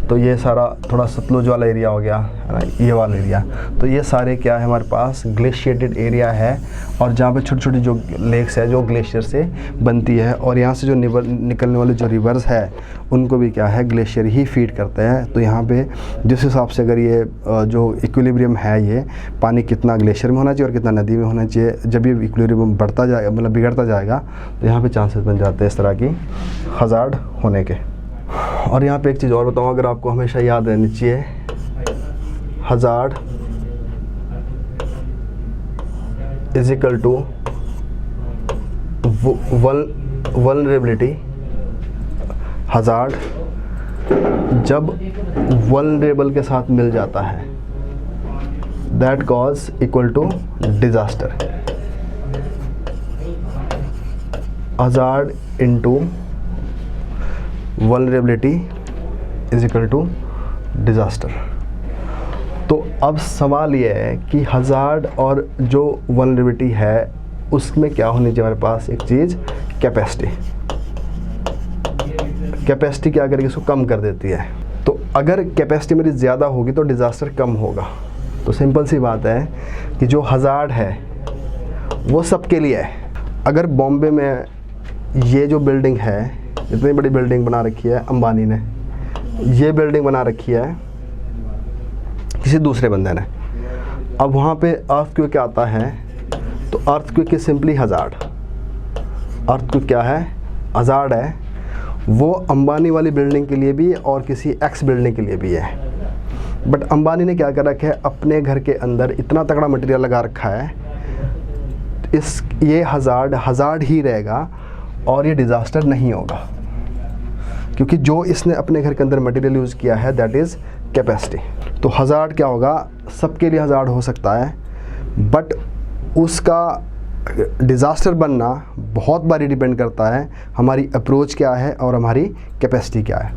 तो ये सारा थोड़ा सतलुज वाला एरिया हो गया, है ना, ये वाला एरिया। तो ये सारे क्या है, हमारे पास ग्लेशिएटेड एरिया है, और जहाँ पे छोटी छोटी जो लेक्स है जो ग्लेशियर से बनती है, और यहाँ से जो निकलने वाले जो रिवर्स है उनको भी क्या है, ग्लेशियर ही फीड करते हैं। तो यहाँ पे जिस हिसाब से अगर ये जो इक्विलिब्रियम है, ये पानी कितना ग्लेशियर में होना चाहिए और कितना नदी में होना चाहिए, जब ये इक्विलिब्रियम बढ़ता जाएगा, मतलब बिगड़ता जाएगा, तो यहाँ पे चांसेस बन जाते हैं इस तरह की हज़ार्ड होने के। और यहाँ पे एक चीज़ और बताऊँ, अगर आपको हमेशा याद रहनी चाहिए, hazard is equal to vulnerability. Hazard जब वल्नरेबल के साथ मिल जाता है, that cause equal to disaster. Hazard into vulnerability is equal to disaster. तो अब सवाल ये है कि हज़ार्ड और जो वल्नरेबिलिटी है उसमें क्या होनी चाहिए हमारे पास, एक चीज़ कैपेसिटी। कैपेसिटी क्या करेगी, इसको कम कर देती है। तो अगर कैपेसिटी मेरी ज़्यादा होगी तो डिज़ास्टर कम होगा। तो सिंपल सी बात है कि जो हज़ार्ड है वो सबके लिए है। अगर बॉम्बे में ये जो बिल्डिंग है, इतनी बड़ी बिल्डिंग बना रखी है अंबानी ने, ये बिल्डिंग बना रखी है किसी दूसरे बंदे ने, अब वहाँ पे अर्थक्वेक आता है, तो अर्थक्वेक की सिंपली हज़ार्ड। अर्थक्वेक क्या है, हज़ार्ड है। वो अंबानी वाली बिल्डिंग के लिए भी और किसी एक्स बिल्डिंग के लिए भी है। बट अंबानी ने क्या कर रखा है, अपने घर के अंदर इतना तगड़ा मटेरियल लगा रखा है, ये हज़ार्ड ही रहेगा और ये डिज़ास्टर नहीं होगा, क्योंकि जो इसने अपने घर के अंदर मटेरियल यूज़ किया है दैट इज़ कैपेसिटी। तो हज़ार्ड क्या होगा, सबके लिए हज़ार्ड हो सकता है, बट उसका डिज़ास्टर बनना बहुत बारी डिपेंड करता है हमारी अप्रोच क्या है और हमारी कैपेसिटी क्या है।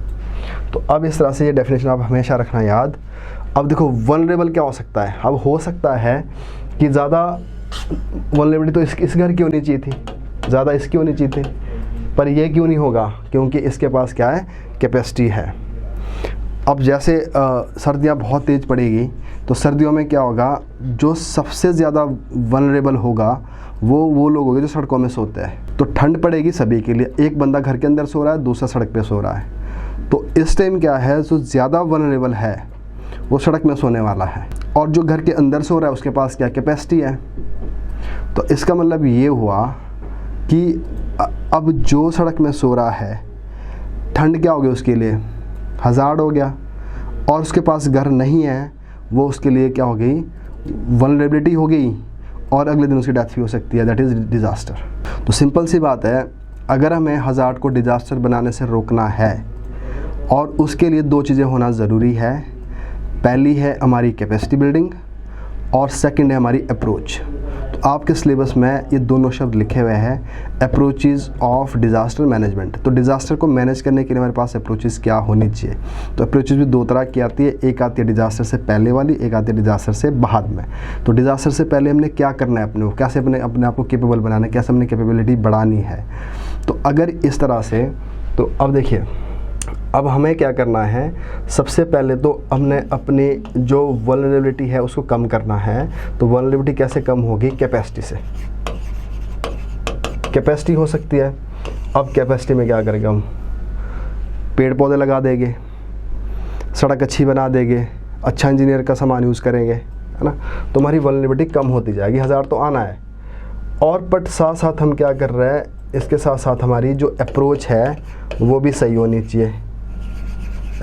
तो अब इस तरह से ये डेफिनेशन आप हमेशा रखना याद। अब देखो वल्नरेबल क्या हो सकता है, अब हो सकता है कि ज़्यादा वल्नरेबिलिटी तो इस घर की होनी चाहिए थी, ज़्यादा इसकी होनी चाहिए थी, पर ये क्यों नहीं होगा, क्योंकि इसके पास क्या है, कैपेसिटी है। अब जैसे सर्दियाँ बहुत तेज़ पड़ेगी तो सर्दियों में क्या होगा, जो सबसे ज़्यादा वनरेबल होगा वो लोग होंगे जो सड़कों में सोते हैं। तो ठंड पड़ेगी सभी के लिए, एक बंदा घर के अंदर सो रहा है, दूसरा सड़क पे सो रहा है, तो इस टाइम क्या है, जो ज़्यादा वनरेबल है वो सड़क में सोने वाला है, और जो घर के अंदर सो रहा है उसके पास क्या कैपेसिटी है। तो इसका मतलब ये हुआ कि अब जो सड़क में सो रहा है, ठंड क्या हो गई उसके लिए, हज़ार्ड हो गया, और उसके पास घर नहीं है, वो उसके लिए क्या हो गई, वल्नरेबिलिटी हो गई, और अगले दिन उसकी डेथ भी हो सकती है, दैट इज़ डिज़ास्टर। तो सिंपल सी बात है, अगर हमें हज़ार्ड को डिज़ास्टर बनाने से रोकना है, और उसके लिए दो चीज़ें होना ज़रूरी है। पहली है हमारी कैपेसिटी बिल्डिंग, और सेकंड है हमारी अप्रोच। तो आपके सिलेबस में ये दोनों शब्द लिखे हुए हैं, अप्रोचेज़ ऑफ डिज़ास्टर मैनेजमेंट। तो डिज़ास्टर को मैनेज करने के लिए हमारे पास अप्रोचेज़ क्या होनी चाहिए। तो अप्रोचेज़ भी दो तरह की आती है, एक आती है डिज़ास्टर से पहले वाली, एक आती है डिज़ास्टर से बाद में। तो डिज़ास्टर से पहले हमने क्या करना है, अपने कैसे अपने आप को कैपेबल बनाना है, कैसे हमने कैपेबिलिटी बढ़ानी है। तो अगर इस तरह से, तो अब देखिए, अब हमें क्या करना है, सबसे पहले तो हमने अपनी जो वल्नरेबिलिटी है उसको कम करना है। तो वल्नरेबिलिटी कैसे कम होगी, कैपेसिटी से। कैपेसिटी हो सकती है, अब कैपेसिटी में क्या करेंगे हम, पेड़ पौधे लगा देंगे, सड़क अच्छी बना देंगे, अच्छा इंजीनियर का सामान यूज़ करेंगे, है ना, तो हमारी वल्नरेबिलिटी कम होती जाएगी। हज़ार तो आना है, और बट साथ साथ हम क्या कर रहे हैं, इसके साथ साथ हमारी जो अप्रोच है वो भी सही होनी चाहिए,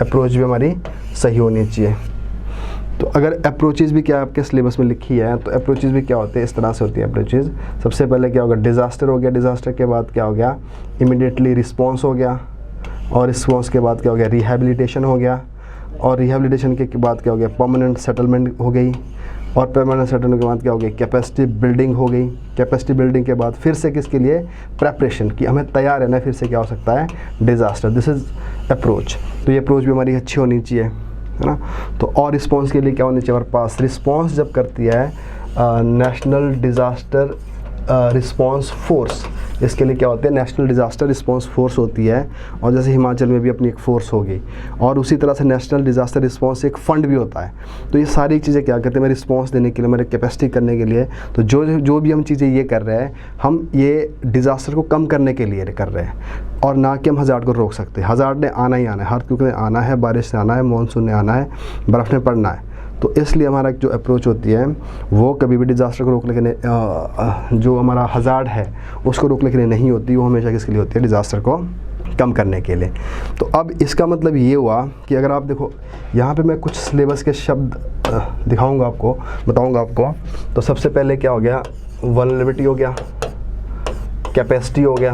अप्रोच भी हमारी सही होनी चाहिए। तो अगर अप्रोचेज़ भी क्या आपके सिलेबस में लिखी है, तो अप्रोचेज़ भी क्या होते हैं, इस तरह से होती है अप्रोचेज़। सबसे पहले क्या होगा, डिज़ास्टर हो गया, डिज़ास्टर के बाद क्या हो गया, इमीडिएटली रिस्पॉन्स हो गया, और रिस्पॉन्स के बाद क्या हो गया, रिहैबिलिटेशन हो गया, और रिहैबिलिटेशन के बाद क्या हो गया, परमानेंट सेटलमेंट हो गई, और परमानेंट सेटलमेंट के बाद क्या हो गई, कैपेसिटी बिल्डिंग हो गई। कैपेसिटी बिल्डिंग के बाद फिर से किसके लिए, प्रेपरेशन की, हमें तैयार रहना है, फिर से क्या हो सकता है, डिज़ास्टर। This is approach. तो ये अप्रोच भी हमारी अच्छी होनी चाहिए, है ना। तो और रिस्पॉन्स के लिए क्या होनी चाहिए हमारे पास, रिस्पॉन्स जब करती है नेशनल डिज़ास्टर रिस्पॉन्स फोर्स, इसके लिए क्या होते हैं, नेशनल डिज़ास्टर रिस्पॉन्स फोर्स होती है, और जैसे हिमाचल में भी अपनी एक फ़ोर्स होगी, और उसी तरह से नेशनल डिज़ास्टर रिस्पॉन्स एक फ़ंड भी होता है। तो ये सारी चीज़ें क्या करते हैं, हमें रिस्पॉन्स देने के लिए, हमारे कैपेसिटी करने के लिए। तो जो भी हम चीज़ें ये कर रहे हैं, हम ये डिज़ास्टर को कम करने के लिए कर रहे हैं, और ना कि हम हज़ार्ड को रोक सकते हैं। हज़ार्ड ने आना ही आना है, हर ने आना है, बारिश ने आना है, मानसून ने आना है, बर्फ़ ने पड़ना है। तो इसलिए हमारा जो अप्रोच होती है वो कभी भी डिज़ास्टर को रोकने के लिए, जो हमारा हज़ार्ड है उसको रोकने के लिए नहीं होती, वो हमेशा किसके लिए होती है, डिज़ास्टर को कम करने के लिए। तो अब इसका मतलब ये हुआ कि अगर आप देखो, यहाँ पे मैं कुछ सिलेबस के शब्द दिखाऊंगा आपको, बताऊंगा आपको। तो सबसे पहले क्या हो गया, वल्नरेबिलिटी हो गया, कैपेसिटी हो गया,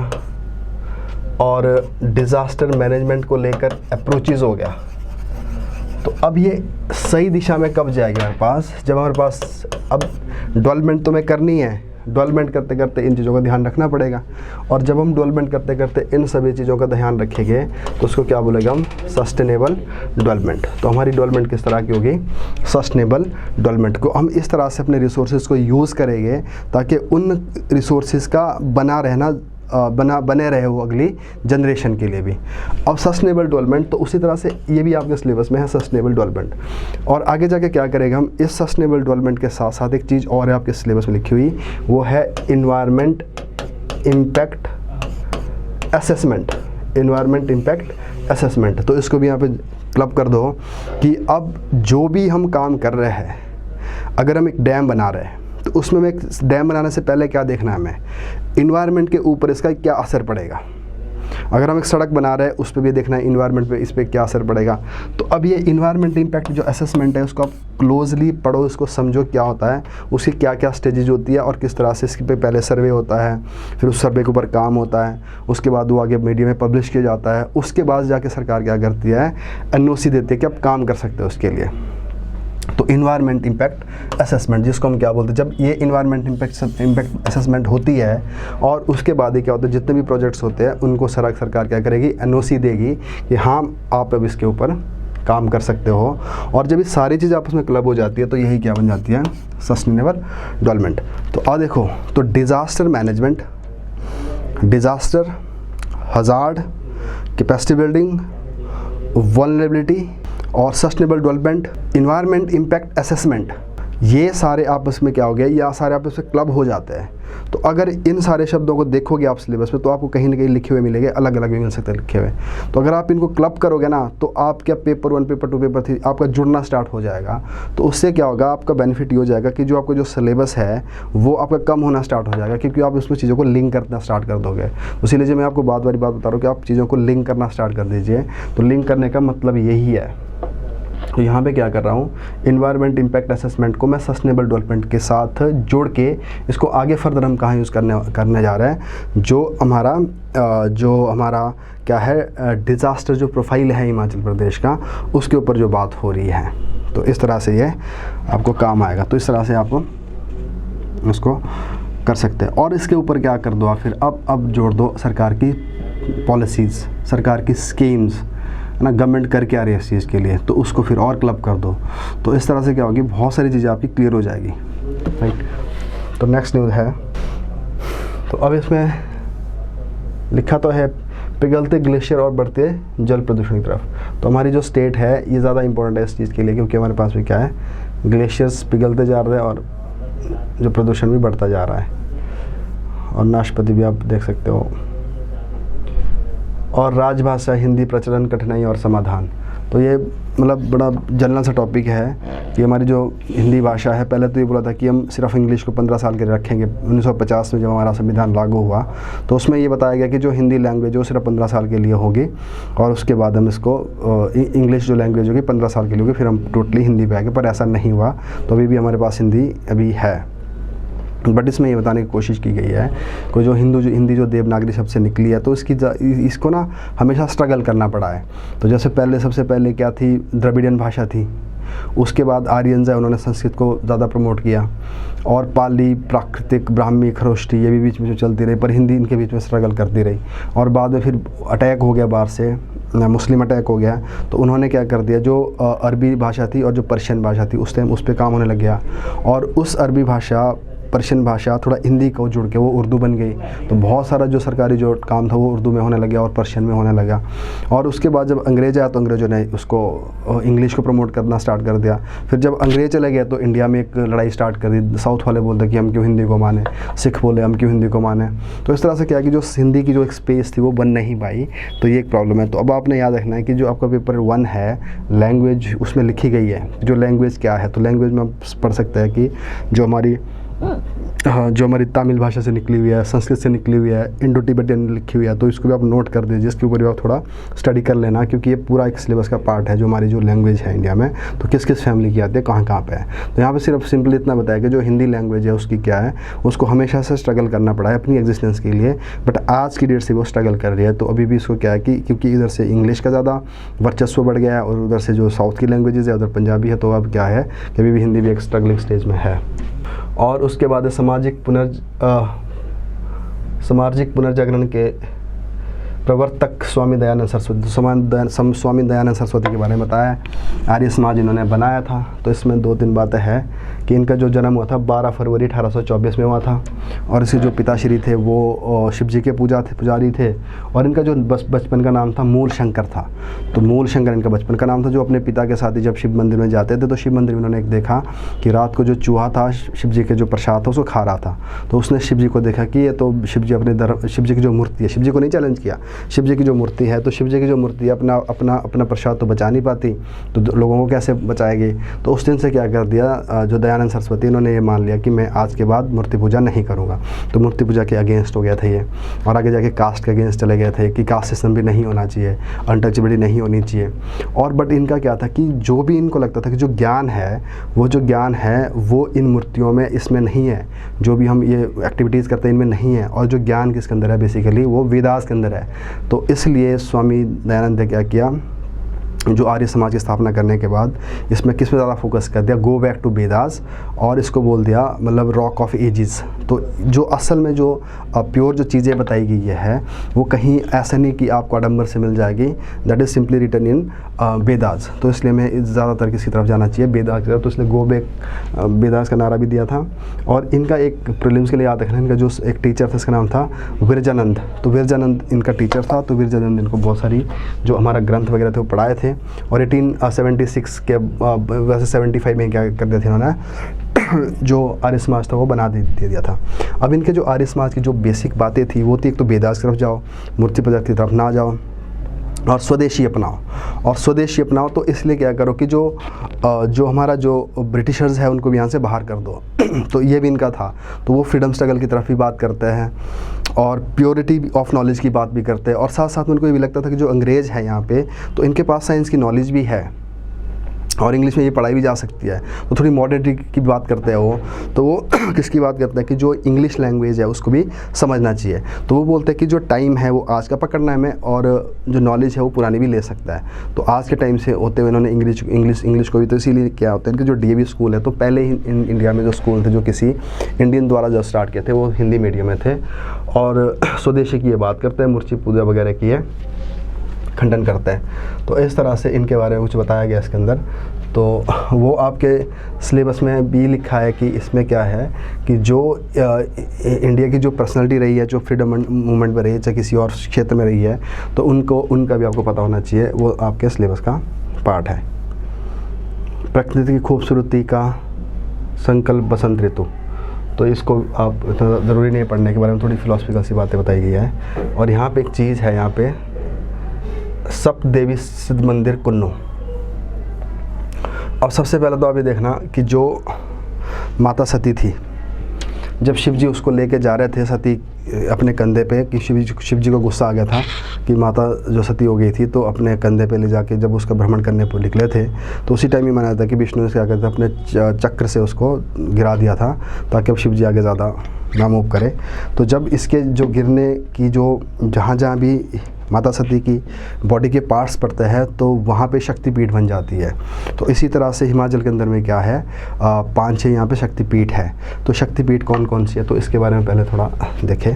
और डिज़ास्टर मैनेजमेंट को लेकर अप्रोचेज़ हो गया। तो अब ये सही दिशा में कब जाएगा हमारे पास, जब हमारे पास अब डेवलपमेंट तो हमें करनी है, डेवलपमेंट करते करते इन चीज़ों का ध्यान रखना पड़ेगा, और जब हम डेवलपमेंट करते करते इन सभी चीज़ों का ध्यान रखेंगे तो उसको क्या बोलेगा हम, सस्टेनेबल डेवलपमेंट। तो हमारी डेवलपमेंट किस तरह की होगी, सस्टेनेबल डेवलपमेंट को हम इस तरह से अपने रिसोर्सेज को यूज़ करेंगे ताकि उन रिसोर्सेज का बने रहे वो अगली जनरेशन के लिए भी। अब सस्टेनेबल डेवलपमेंट, तो उसी तरह से ये भी आपके सिलेबस में है, सस्टेनेबल डेवलपमेंट। और आगे जाके क्या करेगा हम, इस सस्टेनेबल डेवलपमेंट के साथ साथ एक चीज़ और है आपके सिलेबस में लिखी हुई, वो है environment impact assessment. Environment impact assessment, तो इसको भी यहाँ पे क्लब कर दो कि अब जो भी हम काम कर रहे हैं, अगर हम एक डैम बना रहे हैं तो उसमें हमें डैम बनाने से पहले क्या देखना है, हमें इन्वायरमेंट के ऊपर इसका क्या असर पड़ेगा। अगर हम एक सड़क बना रहे हैं उस पर भी देखना है इन्वायरमेंट पे इस पर क्या असर पड़ेगा। तो अब ये इन्वायरमेंट इम्पैक्ट जो असेसमेंट है उसको आप क्लोजली पढ़ो, इसको समझो क्या होता है, उसकी क्या क्या स्टेजेज होती है, और किस तरह से इसके पे पहले सर्वे होता है, फिर उस सर्वे के ऊपर काम होता है, उसके बाद वो आगे मीडिया में पब्लिश किया जाता है, उसके बाद जाके सरकार क्या करती है, NOC देती है कि आप काम कर सकते हो उसके लिए। तो इन्वायरमेंट इम्पैक्ट असेसमेंट, जिसको हम क्या बोलते हैं, जब ये इन्वायरमेंट इम्पैक्ट असेसमेंट होती है, और उसके बाद ही क्या होता है, जितने भी प्रोजेक्ट्स होते हैं उनको सरकार क्या करेगी, NOC देगी कि हाँ आप अब इसके ऊपर काम कर सकते हो। और जब ये सारी चीज़ें आपस में क्लब हो जाती है तो यही क्या बन जाती है, सस्टेनेबल डेवलपमेंट। तो आ देखो, तो disaster management, disaster, hazard, capacity building, vulnerability और sustainable development, environment impact assessment, ये सारे आपस में क्या हो गया, या सारे आपस में क्लब हो जाते हैं। तो अगर इन सारे शब्दों को देखोगे आप सिलेबस में तो आपको कहीं ना कहीं लिखे हुए मिलेंगे, अलग अलग भी मिल सकते हैं लिखे हुए। तो अगर आप इनको क्लब करोगे ना तो आप क्या पेपर 1, पेपर 2, पेपर 3 आपका जुड़ना स्टार्ट हो जाएगा। तो उससे क्या होगा, आपका बेनिफिट ये हो जाएगा कि जो आपका जो सिलेबस है वो आपका कम होना स्टार्ट हो जाएगा, क्योंकि आप उसमें चीज़ों को लिंक करना स्टार्ट कर दोगे। इसीलिए मैं आपको बात बता रहा हूँ कि आप चीज़ों को लिंक करना स्टार्ट कर दीजिए। तो लिंक करने का मतलब यही है। तो यहाँ पे क्या कर रहा हूँ, इन्वायरमेंट इम्पैक्ट असेसमेंट को मैं सस्टेनेबल डेवलपमेंट के साथ जोड़ के इसको आगे फर्दर हम कहाँ यूज़ करने जा रहे हैं। जो हमारा क्या है, डिज़ास्टर जो प्रोफाइल है हिमाचल प्रदेश का, उसके ऊपर जो बात हो रही है। तो इस तरह से ये आपको काम आएगा। तो इस तरह से आप उसको कर सकते हैं। और इसके ऊपर क्या कर दो आप फिर, अब जोड़ दो सरकार की पॉलिसीज़, सरकार की स्कीम्स ना, गवर्नमेंट करके आ रही है इस चीज़ के लिए, तो उसको फिर और क्लब कर दो। तो इस तरह से क्या होगी, बहुत सारी चीज़ें आपकी क्लियर हो जाएगी, राइट। तो नेक्स्ट न्यूज़ है, तो अब इसमें लिखा तो है पिघलते ग्लेशियर और बढ़ते जल प्रदूषण की तरफ। तो हमारी जो स्टेट है ये ज़्यादा इंपॉर्टेंट है इस चीज़ के लिए, क्योंकि हमारे पास भी क्या है, ग्लेशियर्स पिघलते जा रहे हैं और जो प्रदूषण भी बढ़ता जा रहा है। और नाशपाती भी आप देख सकते हो। और राजभाषा हिंदी प्रचलन, कठिनाई और समाधान। तो ये मतलब बड़ा जनरल सा टॉपिक है कि हमारी जो हिंदी भाषा है, पहले तो ये बोला था कि हम सिर्फ इंग्लिश को 15 साल के लिए रखेंगे। 1950 में जब हमारा संविधान लागू हुआ तो उसमें ये बताया गया कि जो हिंदी लैंग्वेज वो सिर्फ 15 साल के लिए होगी, और उसके बाद हम इसको इंग्लिश जो लैंग्वेज होगी 15 साल के लिए होगी, फिर हम टोटली हिंदी पे आएंगे। पर ऐसा नहीं हुआ। तो अभी भी हमारे पास हिंदी अभी है। बट इसमें ये बताने की कोशिश की गई है कि जो हिंदी जो देवनागरी शब्द से निकली है, तो इसको ना हमेशा स्ट्रगल करना पड़ा है। तो जैसे सबसे पहले क्या थी, द्रविडियन भाषा थी। उसके बाद आर्यंस है, उन्होंने संस्कृत को ज़्यादा प्रमोट किया। और पाली, प्राकृतिक, ब्राह्मी, खरोष्टी ये भी बीच में चलती रही, पर हिंदी इनके बीच में स्ट्रगल करती रही। और बाद में फिर अटैक हो गया बाहर से, मुस्लिम अटैक हो गया। तो उन्होंने क्या कर दिया, जो अरबी भाषा थी और जो पर्शियन भाषा थी उस टाइम उस पर काम होने लग गया। और उस अरबी भाषा, पर्शियन भाषा थोड़ा हिंदी को जुड़ के वो उर्दू बन गई। तो बहुत सारा जो सरकारी जो काम था वो उर्दू में होने लगा और पर्शियन में होने लगा। और उसके बाद जब अंग्रेज आया तो अंग्रेज़ों ने उसको इंग्लिश को प्रमोट करना स्टार्ट कर दिया। फिर जब अंग्रेज चले गए तो इंडिया में एक लड़ाई स्टार्ट कर दी। साउथ वाले बोलते कि हम क्यों हिंदी को माने, सिख बोले हम क्यों हिंदी को माने। तो इस तरह से क्या कि जो हिंदी की जो एक स्पेस थी वो बन नहीं पाई। तो ये एक प्रॉब्लम है। तो अब आपने याद रखना है कि जो आपका पेपर 1 है, लैंग्वेज उसमें लिखी गई है जो लैंग्वेज क्या है। तो लैंग्वेज में आप पढ़ सकते हैं कि जो हमारी तमिल भाषा से निकली हुई है, संस्कृत से निकली हुई है, इंडो तिब्बतियन लिखी हुई है। तो इसको भी आप नोट कर दीजिए, इसके ऊपर भी आप थोड़ा स्टडी कर लेना, क्योंकि ये पूरा एक सिलेबस का पार्ट है जो हमारी जो लैंग्वेज है इंडिया में। तो किस किस फैमिली की आती है, कहाँ पे है। तो यहाँ पे सिर्फ सिंपली इतना बताया कि जो हिंदी लैंग्वेज है उसकी क्या है, उसको हमेशा से स्ट्रगल करना पड़ा है अपनी एग्जिस्टेंस के लिए। बट आज की डेट से वो स्ट्रगल कर रही है। तो अभी भी इसको क्या है कि क्योंकि इधर से इंग्लिश का ज़्यादा वर्चस्व बढ़ गया है और उधर से जो साउथ की लैंग्वेजेज है, उधर पंजाबी है, तो अब क्या है कि अभी भी हिंदी भी एक स्ट्रगलिंग स्टेज में है। और उसके बाद सामाजिक पुनर्जागरण के प्रवर्तक स्वामी दयानंद सरस्वती, स्वामी दयानंद सरस्वती के बारे में बताया। आर्य समाज इन्होंने बनाया था। तो इसमें 2-3 बातें हैं कि इनका जो जन्म हुआ था 12 फरवरी 1824 में हुआ था। और इसके जो पिताश्री थे वो शिव जी के पुजारी थे। और इनका जो बचपन का नाम था मूल शंकर था। तो मूल शंकर इनका बचपन का नाम था। जो अपने पिता के साथ ही जब शिव मंदिर में जाते थे तो शिव मंदिर में उन्होंने एक देखा कि रात को जो चूहा था शिव जी के जो प्रसाद था उसको खा रहा था। तो उसने शिव जी को देखा कि ये तो शिव जी की जो मूर्ति है, शिव जी को नहीं चैलेंज किया, शिव जी की जो मूर्ति है, तो शिव जी की जो मूर्ति है अपना प्रसाद तो बचा नहीं पाती, तो लोगों को कैसे बचाएगी। तो उस दिन से क्या कर दिया, जो दयानंद सरस्वती इन्होंने ये मान लिया कि मैं आज के बाद मूर्ति पूजा नहीं करूँगा। तो मूर्ति पूजा के अगेंस्ट हो गया था ये। और आगे जाके कास्ट के अगेंस्ट चले गए थे कि कास्ट सिस्टम भी नहीं होना चाहिए, अनटचेबिलिटी नहीं होनी चाहिए। और बट इनका क्या था कि जो भी इनको लगता था कि जो ज्ञान है वो इन मूर्तियों में इसमें नहीं है, जो भी हम ये एक्टिविटीज़ करते हैं इनमें नहीं है। और जो ज्ञान किसके अंदर है, बेसिकली वो वेदास के अंदर है। तो इसलिए स्वामी दयानंद ने क्या किया, जो आर्य समाज की स्थापना करने के बाद इसमें किस में ज़्यादा फोकस कर दिया, गो बैक टू वेदास। और इसको बोल दिया मतलब रॉक ऑफ एजिस। तो जो असल में जो प्योर जो चीज़ें बताई गई है वो कहीं ऐसा नहीं कि आपको आडम्बर से मिल जाएगी, that is simply written in Vedas. तो इसलिए मैं ज़्यादातर किसकी तरफ जाना चाहिए, वेदास की तरफ। तो इसलिए गो बैक वेदास का नारा भी दिया था। और इनका एक प्रीलिम्स के लिए याद रखना, इनका जो एक टीचर था इसका नाम था विरजानंद। तो विरजानंद इनका टीचर था। तो विरजानंद इनको बहुत सारी जो हमारा ग्रंथ वगैरह थे वो पढ़ाए थे। और 1876 के वैसे 75 में क्या कर दिया था इन्होंने जो आर्य समाज था वो बना दे दिया था। अब इनके जो आर्य समाज की जो बेसिक बातें थी वो थी, एक तो वेदास की तरफ जाओ, मूर्ति पूजा की तरफ ना जाओ, और स्वदेशी अपनाओ। और स्वदेशी अपनाओ तो इसलिए क्या करो कि जो हमारा जो ब्रिटिशर्स है उनको भी यहाँ से बाहर कर दो तो ये भी इनका था। तो वो फ्रीडम स्ट्रगल की तरफ भी बात करते हैं और प्योरिटी ऑफ नॉलेज की बात भी करते हैं, और साथ साथ में उनको ये भी लगता था कि जो अंग्रेज़ है यहाँ पे तो इनके पास साइंस की नॉलेज भी है और इंग्लिश में ये पढ़ाई भी जा सकती है। तो थोड़ी मॉडर्निटी की बात करते हैं वो, तो वो किसकी बात करते हैं कि जो इंग्लिश लैंग्वेज है उसको भी समझना चाहिए। तो वो बोलते हैं कि जो टाइम है वो आज का पकड़ना है हमें, और जो नॉलेज है वो पुरानी भी ले सकता है। तो आज के टाइम से होते हुए इन्होंने इंग्लिश को भी, तो इसीलिए क्या होता है इनके जो DAV स्कूल है, तो पहले ही इंडिया में जो स्कूल थे जो किसी इंडियन द्वारा जो स्टार्ट किए थे वो हिंदी मीडियम में थे। और स्वदेशी की ये बात करते हैं, मूर्ति पूजा वगैरह की है खंडन करते हैं। तो इस तरह से इनके बारे में कुछ बताया गया इसके अंदर। तो वो आपके सिलेबस में भी लिखा है कि इसमें क्या है कि जो इंडिया की जो पर्सनालिटी रही है, जो फ्रीडम मूवमेंट में रही है, चाहे किसी और क्षेत्र में रही है, तो उनका भी आपको पता होना चाहिए, वो आपके सिलेबस का पार्ट है। प्रकृति की खूबसूरती का संकल्प बसंत ऋतु, तो इसको आप ज़रूरी नहीं पढ़ने के बारे में, थोड़ी फिलोसफिकल सी बातें बताई गई है। और यहाँ पे एक चीज़ है, यहाँ पे सप्त देवी सिद्ध मंदिर कुन्नू। और सबसे पहले तो आप ये देखना कि जो माता सती थी, जब शिव जी उसको लेके जा रहे थे सती अपने कंधे पे, कि शिव जी को गुस्सा आ गया था कि माता जो सती हो गई थी, तो अपने कंधे पे ले जाके जब उसका भ्रमण करने पर निकले थे, तो उसी टाइम ही माना जाता है कि विष्णु ने क्या करते अपने चक्र से उसको गिरा दिया था ताकि अब शिव जी आगे ज़्यादा ना मूव करे। तो जब इसके जो गिरने की जो जहाँ भी माता सती की बॉडी के पार्ट्स पड़ते हैं तो वहाँ पे शक्तिपीठ बन जाती है। तो इसी तरह से हिमाचल के अंदर में क्या है 5-6 यहाँ पे शक्तिपीठ है। तो शक्तिपीठ कौन कौन सी है तो इसके बारे में पहले थोड़ा देखें।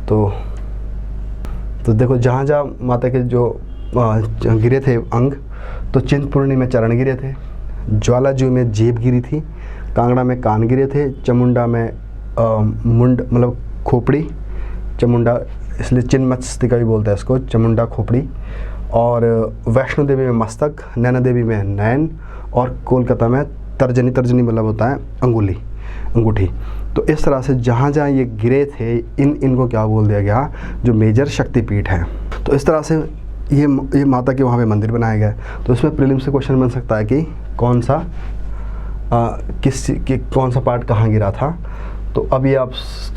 तो देखो जहाँ माता के जो गिरे थे अंग, तो चिंतपूर्णी में चरण गिरे थे, ज्वालाजी में जीभ गिरी थी, कांगड़ा में कान गिरे थे, चामुंडा में मुंड मतलब खोपड़ी, चामुंडा इसलिए चिन्मस्तिका भी बोलते हैं इसको, चामुंडा खोपड़ी, और वैष्णो देवी में मस्तक, नैना देवी में नैन, और कोलकाता में तर्जनी मतलब होता है अंगूठी। तो इस तरह से जहाँ ये गिरे थे इनको क्या बोल दिया गया, जो मेजर शक्तिपीठ है। तो इस तरह से ये माता के वहाँ पे मंदिर बनाया गया। तो इसमें प्रीलिम्स से क्वेश्चन बन सकता है कि कौन सा पार्ट कहाँ गिरा था। तो अब ये आप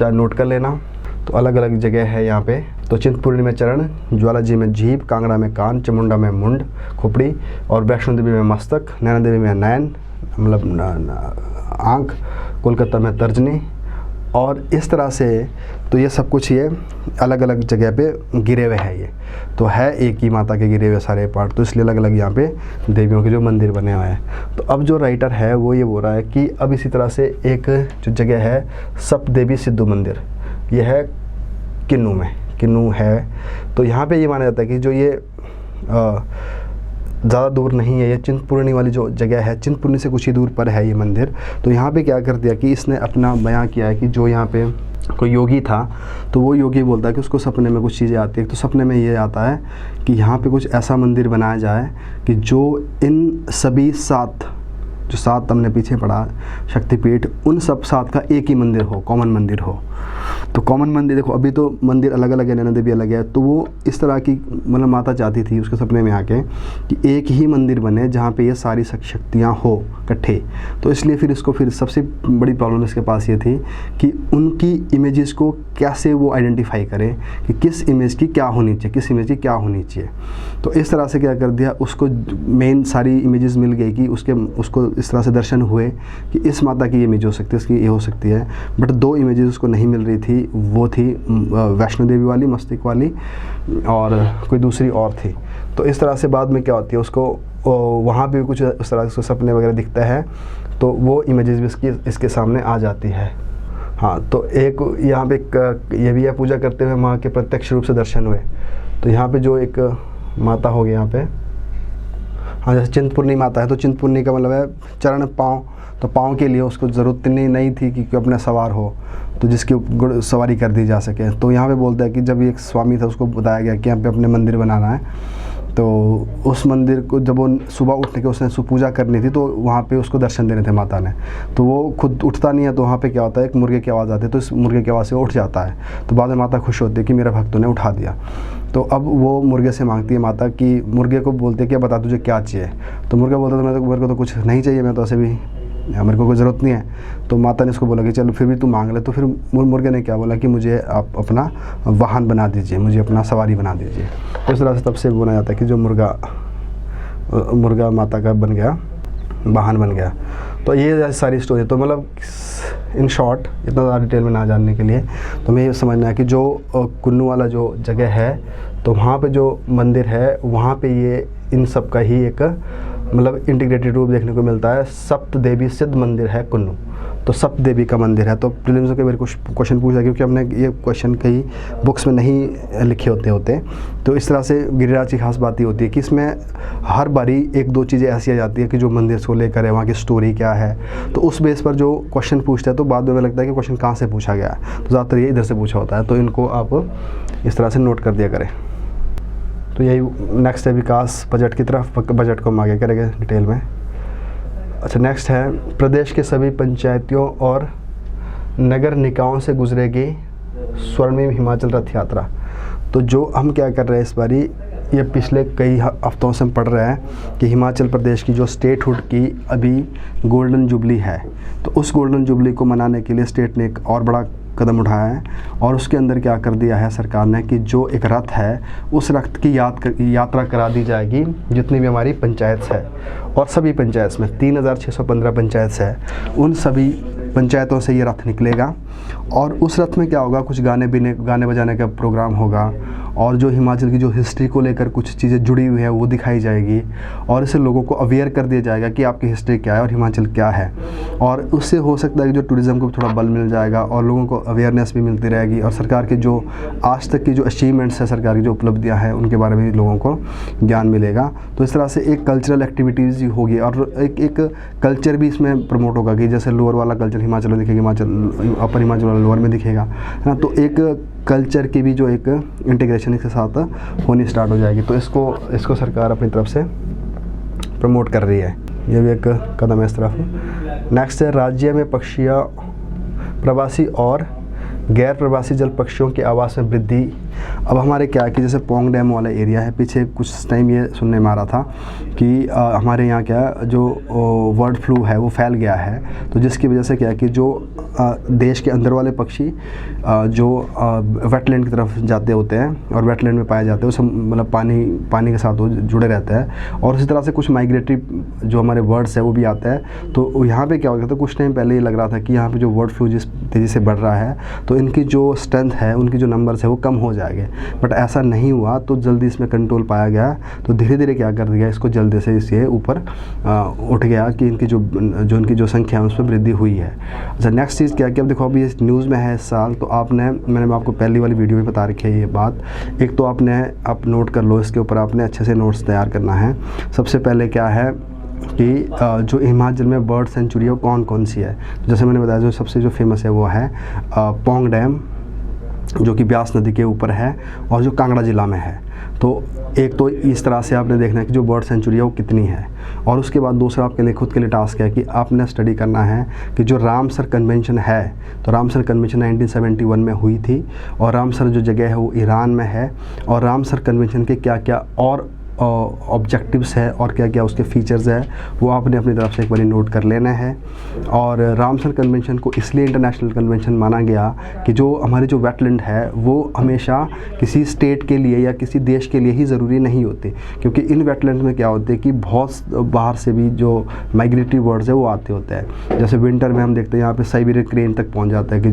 नोट कर लेना। तो अलग अलग जगह है यहाँ पे। तो चिंतपूर्णी में चरण, ज्वालाजी में जीभ, कांगड़ा में कान, चामुंडा में मुंड खोपड़ी, और वैष्णो देवी में मस्तक, नैना देवी में नैन मतलब आँख, कोलकाता में तर्जनी। और इस तरह से तो ये सब कुछ ये अलग अलग जगह पे गिरे हुए हैं। ये तो है एक ही माता के गिरे हुए सारे पार्ट, तो इसलिए अलग अलग यहाँ पे देवियों के जो मंदिर बने हुए हैं। तो अब जो राइटर है वो ये बोल रहा है कि अब इसी तरह से एक जो जगह है सप्त देवी सिद्धू मंदिर, ये है किन्नू है। तो यहाँ पे ये माना जाता है कि जो ये ज़्यादा दूर नहीं है, ये चिंतपूर्णी वाली जो जगह है, चिंतपूर्णी से कुछ ही दूर पर है ये मंदिर। तो यहाँ पे क्या कर दिया कि इसने अपना बयां किया है कि जो यहाँ पे कोई योगी था, तो वो योगी बोलता है कि उसको सपने में कुछ चीज़ें आती है। तो सपने में ये आता है कि यहाँ पे कुछ ऐसा मंदिर बनाया जाए कि जो इन सभी 7 हमने पीछे पढ़ा शक्तिपीठ, उन सब 7 का एक ही मंदिर हो, कॉमन मंदिर हो। तो कॉमन मंदिर देखो, अभी तो मंदिर अलग अलग है, नैना देवी अलग है, तो वो इस तरह की मतलब माता चाहती थी उसके सपने में आके कि एक ही मंदिर बने जहाँ पे ये सारी शक्तियाँ हो इकट्ठे। तो इसलिए फिर सबसे बड़ी प्रॉब्लम इसके पास ये थी कि उनकी इमेजेस को कैसे वो आइडेंटिफाई करें कि किस इमेज की क्या होनी चाहिए, किस इमेज की क्या होनी चाहिए। तो इस तरह से क्या कर दिया, उसको मेन सारी इमेजेस मिल गई कि उसको इस तरह से दर्शन हुए कि इस माता की इमेज हो सकती है, इसकी ये हो सकती है। बट 2 इमेजेस उसको नहीं मिल रही थी, वो थी वैष्णो देवी वाली मस्तिष्क वाली, और कोई दूसरी और थी। तो इस तरह से बाद में क्या होती है, उसको वहाँ भी कुछ उस तरह से सपने वगैरह दिखता है, तो वो इमेजेस भी इसके सामने आ जाती है। हाँ, तो एक यहाँ पे ये भी है, पूजा करते हुए माँ के प्रत्यक्ष रूप से दर्शन हुए। तो यहाँ पे जो एक माता होगी यहाँ पे, हाँ जैसे चिंतपूर्णी माता है, तो चिंतपूर्णी का मतलब है चरण पाँव। तो पाँव के लिए उसको ज़रूरत नहीं थी कि अपना सवार हो, तो जिसकी सवारी कर दी जा सके। तो यहाँ पे बोलता है कि जब एक स्वामी था उसको बताया गया कि यहाँ पे अपने मंदिर बनाना है, तो उस मंदिर को जब वो सुबह उठने के उसने पूजा करनी थी, तो वहाँ पे उसको दर्शन देने थे माता ने। तो वो खुद उठता नहीं है, तो वहाँ पे क्या होता है, एक मुर्गे की आवाज़ आती है, तो इस मुर्गे की आवाज़ से वो उठ जाता है। तो बाद में माता खुश होती है कि मेरे भक्तों ने उठा दिया। तो अब वो मुर्गे से मांगती है माता कि, मुर्गे को बोलते हैं कि बता तुझे क्या चाहिए। तो मुर्गा बोलता है मेरे को तो कुछ नहीं चाहिए, मैं तो ऐसे भी, मेरे को कोई ज़रूरत नहीं है। तो माता ने उसको बोला कि चलो फिर भी तू मांग ले। तो फिर मुर्गे ने क्या बोला कि मुझे आप अपना वाहन बना दीजिए, मुझे अपना सवारी बना दीजिए। तो इस तरह से तब से बोला जाता है कि जो मुर्गा माता का बन गया, वाहन बन गया। तो ये सारी स्टोरी, तो मतलब इन शॉर्ट, इतना ज़्यादा डिटेल में ना जानने के लिए, तो मैं ये समझना है कि जो कुन्नू वाला जो जगह है, तो वहाँ पे जो मंदिर है, वहाँ पे ये इन सब का ही एक मतलब इंटीग्रेटेड रूप देखने को मिलता है। सप्त देवी सिद्ध मंदिर है कुन्नू, तो सप्त देवी का मंदिर है। तो प्रीलिम्स के मेरे कुछ क्वेश्चन पूछा, क्योंकि हमने ये क्वेश्चन कई बुक्स में नहीं लिखे होते। तो इस तरह से गिरिराज की खास बात ये होती है कि इसमें हर बारी एक दो चीज़ें ऐसी आ जाती है कि जो मंदिर को लेकर है, वहाँ की स्टोरी क्या है, तो उस बेस पर जो क्वेश्चन पूछते हैं, तो बाद में लगता है कि क्वेश्चन कहाँ से पूछा गया है, तो ज़्यादातर ये इधर से पूछा होता है। तो इनको आप इस तरह से नोट कर दिया करें। तो यही नेक्स्ट है विकास बजट की तरफ, बजट को हम आगे करेंगे डिटेल में। अच्छा, नेक्स्ट है प्रदेश के सभी पंचायतियों और नगर निकायों से गुजरेगी स्वर्णिम हिमाचल रथ यात्रा। तो जो हम क्या कर रहे हैं इस बारी, ये पिछले कई हफ्तों से हम पढ़ रहे हैं कि हिमाचल प्रदेश की जो स्टेटहुड की अभी गोल्डन जुबली है, तो उस गोल्डन जुबली को मनाने के लिए स्टेट ने एक और बड़ा कदम उठाया है। और उसके अंदर क्या कर दिया है सरकार ने कि जो एक रथ है, उस रथ की यात्रा करा दी जाएगी जितनी भी हमारी पंचायत है, और सभी पंचायत में 3615 पंचायत है, उन सभी पंचायतों से ये रथ निकलेगा। और उस रथ में क्या होगा, कुछ गाने बजाने का प्रोग्राम होगा, और जो हिमाचल की जो हिस्ट्री को लेकर कुछ चीज़ें जुड़ी हुई है वो दिखाई जाएगी, और इससे लोगों को अवेयर कर दिया जाएगा कि आपकी हिस्ट्री क्या है और हिमाचल क्या है। और उससे हो सकता है कि जो टूरिज़्म को थोड़ा बल मिल जाएगा, और लोगों को अवेयरनेस भी मिलती रहेगी, और सरकार की जो आज तक की जो अचीवमेंट्स है, सरकार की जो उपलब्धियाँ हैं, उनके बारे में भी लोगों को ज्ञान मिलेगा। तो इस तरह से एक कल्चरल एक्टिविटीज़ होगी, और एक कल्चर भी इसमें प्रमोट होगा कि जैसे लोअर वाला कल्चर हिमाचल में दिखेगा, अपर हिमाचल वाला लोअर में दिखेगा, है ना। तो एक कल्चर की भी जो एक इंटीग्रेशन इसके साथ होनी स्टार्ट हो जाएगी। तो इसको सरकार अपनी तरफ से प्रमोट कर रही है, ये भी एक कदम है इस तरफ। नेक्स्ट है राज्य में पक्षियों, प्रवासी और गैर प्रवासी जल पक्षियों की आवास में वृद्धि। अब हमारे क्या है कि जैसे पोंग डैम वाला एरिया है, पीछे कुछ टाइम ये सुनने में आ रहा था कि हमारे यहाँ क्या जो बर्ड फ्लू है वो फैल गया है, तो जिसकी वजह से क्या है कि जो देश के अंदर वाले पक्षी जो वेटलैंड की तरफ जाते होते हैं और वेटलैंड में पाए जाते हैं, वो सब मतलब पानी के साथ वो जुड़े रहते हैं। और इसी तरह से कुछ माइग्रेटरी जो हमारे बर्ड्स है वो भी आते हैं। तो यहाँ पे क्या हो गया था, कुछ टाइम पहले ये लग रहा था कि यहाँ पे जो बर्ड फ्लू जिस तेज़ी से बढ़ रहा है, तो इनकी जो स्ट्रेंथ है, उनकी जो नंबर्स है वो कम हो जाएंगे, बट ऐसा नहीं हुआ। तो जल्दी इसमें कंट्रोल पाया गया, तो धीरे धीरे क्या कर दिया, इसको जल्दी से इसे ऊपर उठ गया कि इनकी जो संख्या है उसमें वृद्धि हुई है। अच्छा, नेक्स्ट चीज़ क्या कि अब देखो अभी इस न्यूज़ में है इस साल, तो मैंने आपको पहली वाली वीडियो में बता रखी है ये बात। एक तो आप नोट कर लो, इसके ऊपर आपने अच्छे से नोट्स तैयार करना है। सबसे पहले क्या है कि जो हिमाचल में बर्ड सेंचुरी है वो कौन कौन सी है। जैसे मैंने बताया, जो सबसे फेमस है वो है पोंग डैम, जो कि ब्यास नदी के ऊपर है और जो कांगड़ा ज़िला में है। तो एक तो इस तरह से आपने देखना है कि जो बर्ड सेंचुरी है वो कितनी है, और उसके बाद दूसरा आपके लिए खुद के लिए टास्क है कि आपने स्टडी करना है कि जो रामसर कन्वेंशन है, तो रामसर कन्वेंशन 1971 में हुई थी, और रामसर जो जगह है वो ईरान में है, और रामसर कन्वेंशन के क्या क्या और ऑब्जेक्टिव्स है और क्या क्या उसके फीचर्स है वो आपने अपनी तरफ से एक बार नोट कर लेना है। और रामसर कन्वेंशन को इसलिए इंटरनेशनल कन्वेंशन माना गया कि जो हमारे जो वेटलैंड है वो हमेशा किसी स्टेट के लिए या किसी देश के लिए ही ज़रूरी नहीं होते, क्योंकि इन वेटलैंड में क्या होते हैं कि बहुत बाहर से भी जो माइग्रेटरी बर्ड्स है वो आते होते हैं। जैसे विंटर में हम देखते हैं यहाँ पे साइबेरियन क्रेन तक पहुँच जाता है कि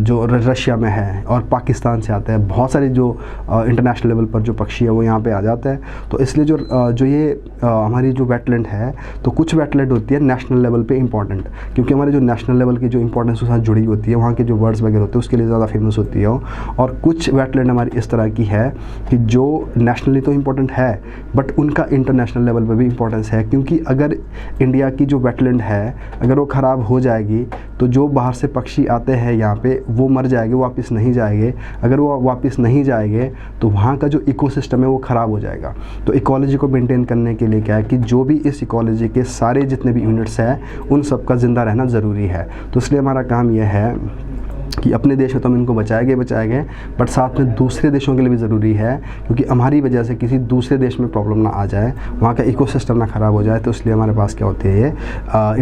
जो रशिया में है, और पाकिस्तान से आता है। बहुत सारे जो इंटरनेशनल लेवल पर जो पक्षी है वो यहाँ पे आ जाता है। तो इसलिए जो ये हमारी जो वेटलैंड है, तो कुछ वेटलैंड होती है नेशनल लेवल पे इंपॉर्टेंट, क्योंकि हमारे जो नेशनल लेवल की जो इंपॉर्टेंस उसके साथ जुड़ी होती है, वहाँ के जो बर्ड्स वगैरह होते हैं उसके लिए ज़्यादा फेमस होती है। और कुछ वेटलैंड हमारी इस तरह की है कि जो नेशनली तो इम्पॉर्टेंट है, बट उनका इंटरनेशनल लेवल पर भी इंपॉर्टेंस है, क्योंकि अगर इंडिया की जो वेटलैंड है अगर वो ख़राब हो जाएगी तो जो बाहर से पक्षी आते हैं यहाँ पे वो मर जाएंगे, वो वापस नहीं जाएंगे। अगर वो वापस नहीं जाएंगे तो वहाँ का जो इकोसिस्टम इकोसिस्टम है वो ख़राब हो जाएगा। तो इकोलॉजी को मेंटेन करने के लिए क्या है कि जो भी इस इकोलॉजी के सारे जितने भी यूनिट्स हैं उन सब का ज़िंदा रहना ज़रूरी है। तो इसलिए हमारा काम यह है कि अपने देश में तो हम इनको बचाएंगे, बट साथ में दूसरे देशों के लिए भी ज़रूरी है, क्योंकि हमारी वजह से किसी दूसरे देश में प्रॉब्लम ना आ जाए, वहाँ का इकोसिस्टम ना ख़राब हो जाए। तो इसलिए हमारे पास क्या होती है, ये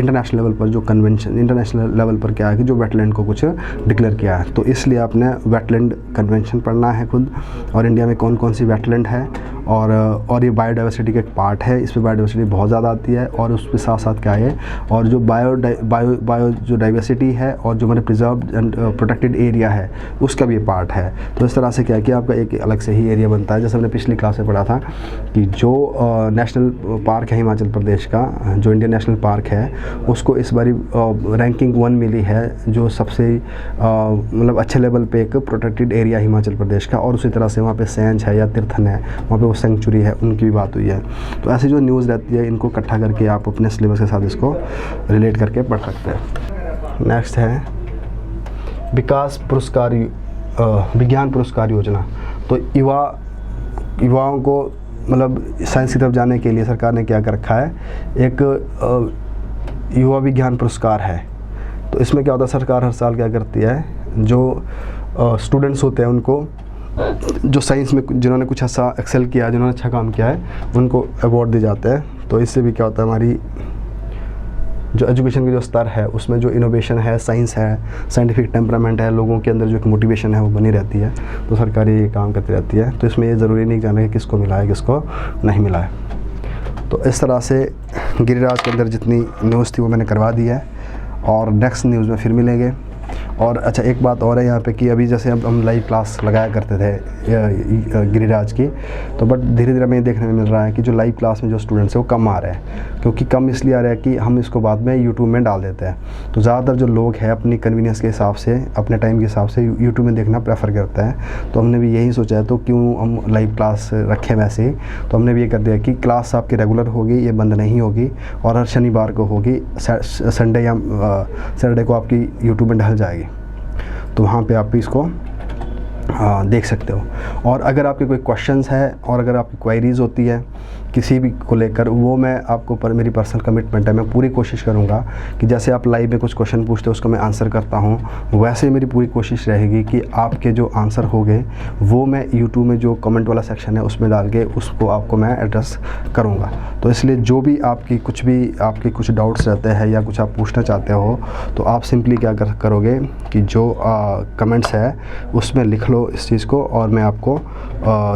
इंटरनेशनल लेवल पर जो कन्वेंशन, इंटरनेशनल लेवल पर क्या है कि जो वेटलैंड को कुछ डिक्लेयर किया है, तो इसलिए आपने वेटलैंड कन्वेंशन पढ़ना है खुद, और इंडिया में कौन कौन सी वेटलैंड है, और ये बायोडाइवर्सिटी का एक पार्ट है। इसमें बायोडाइवर्सिटी बहुत ज़्यादा आती है, और उसके साथ साथ क्या है, और जो बायो जो डाइवर्सिटी है और जो हमारे प्रिजर्व्ड एंड प्रोटेक्टेड एरिया है उसका भी पार्ट है। तो इस तरह से क्या है कि आपका एक अलग से ही एरिया बनता है। जैसे हमने पिछली क्लास में पढ़ा था कि जो नेशनल पार्क है हिमाचल प्रदेश का, जो इंडियन नेशनल पार्क है, उसको इस बारी रैंकिंग 1 मिली है, जो सबसे मतलब अच्छे लेवल पे एक प्रोटेक्टेड एरिया हिमाचल प्रदेश का। और उसी तरह से वहाँ पे सेंच है या तीर्थन है, वहाँ पे वो सेंचुरी है, उनकी भी बात हुई है। तो ऐसी जो न्यूज़ रहती है इनको इकट्ठा करके आप अपने सिलेबस के साथ इसको रिलेट करके पढ़ सकते हैं। नेक्स्ट है विकास पुरस्कार, विज्ञान पुरस्कार योजना। तो युवाओं को मतलब साइंस की तरफ जाने के लिए सरकार ने क्या कर रखा है, एक युवा विज्ञान पुरस्कार है। तो इसमें क्या होता है, सरकार हर साल क्या करती है, जो स्टूडेंट्स होते हैं उनको, जो साइंस में जिन्होंने कुछ ऐसा एक्सेल किया, जिन्होंने अच्छा काम किया है, उनको अवार्ड दिए जाते हैं। तो इससे भी क्या होता है, हमारी जो एजुकेशन की जो स्तर है उसमें जो इनोवेशन है, साइंस है, साइंटिफिक टेम्परामेंट है, लोगों के अंदर जो एक मोटिवेशन है वो बनी रहती है। तो सरकार ये काम करती रहती है। तो इसमें ये ज़रूरी नहीं जानना कि किसको मिला है किसको नहीं मिला है। तो इस तरह से गिरिराज के अंदर जितनी न्यूज़ थी वो मैंने करवा दी है, और नेक्स्ट न्यूज़ में फिर मिलेंगे। और अच्छा एक बात और है यहाँ पे कि अभी जैसे हम लाइव क्लास लगाया करते थे गिरिराज की, तो बट धीरे धीरे हमें देखने में मिल रहा है कि जो लाइव क्लास में जो स्टूडेंट्स हैं वो कम आ रहे हैं। क्योंकि कम इसलिए आ रहा है कि हम इसको बाद में यूट्यूब में डाल देते हैं। तो ज़्यादातर जो लोग हैं अपनी कन्वीनियंस के हिसाब से, अपने टाइम के हिसाब से यूट्यूब में देखना प्रेफर करते हैं। तो हमने भी यही सोचा है, तो क्यों हम लाइव क्लास रखें वैसे ही। तो हमने भी ये कर दिया कि क्लास आपकी रेगुलर होगी, ये बंद नहीं होगी, और हर शनिवार को होगी, संडे या सैटरडे को आपकी यूट्यूब में डल जाएगी। तो वहाँ पे आप इसको देख सकते हो। और अगर आपके कोई क्वेश्चंस है और अगर आपकी क्वेरीज़ होती है किसी भी को लेकर, वो मैं आपको मेरी पर्सनल कमिटमेंट है, मैं पूरी कोशिश करूँगा कि जैसे आप लाइव में कुछ क्वेश्चन पूछते हो उसको मैं आंसर करता हूँ, वैसे मेरी पूरी कोशिश रहेगी कि आपके जो आंसर होंगे वो मैं यूट्यूब में जो कमेंट वाला सेक्शन है उसमें डाल के उसको आपको मैं एड्रेस करूँगा। तो इसलिए जो भी आपकी कुछ डाउट्स रहते हैं या कुछ आप पूछना चाहते हो, तो आप सिंपली क्या करोगे कि जो कमेंट्स है उसमें लिख लो इस चीज़ को, और मैं आपको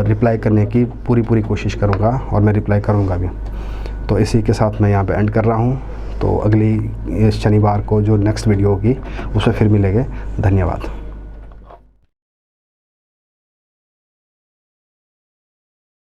रिप्लाई करने की पूरी कोशिश करूँगा, और मैं रिप्लाई करूँगा भी। तो इसी के साथ मैं यहाँ पे एंड कर रहा हूँ। तो अगली शनिवार को जो नेक्स्ट वीडियो होगी उसमें फिर मिलेंगे। धन्यवाद।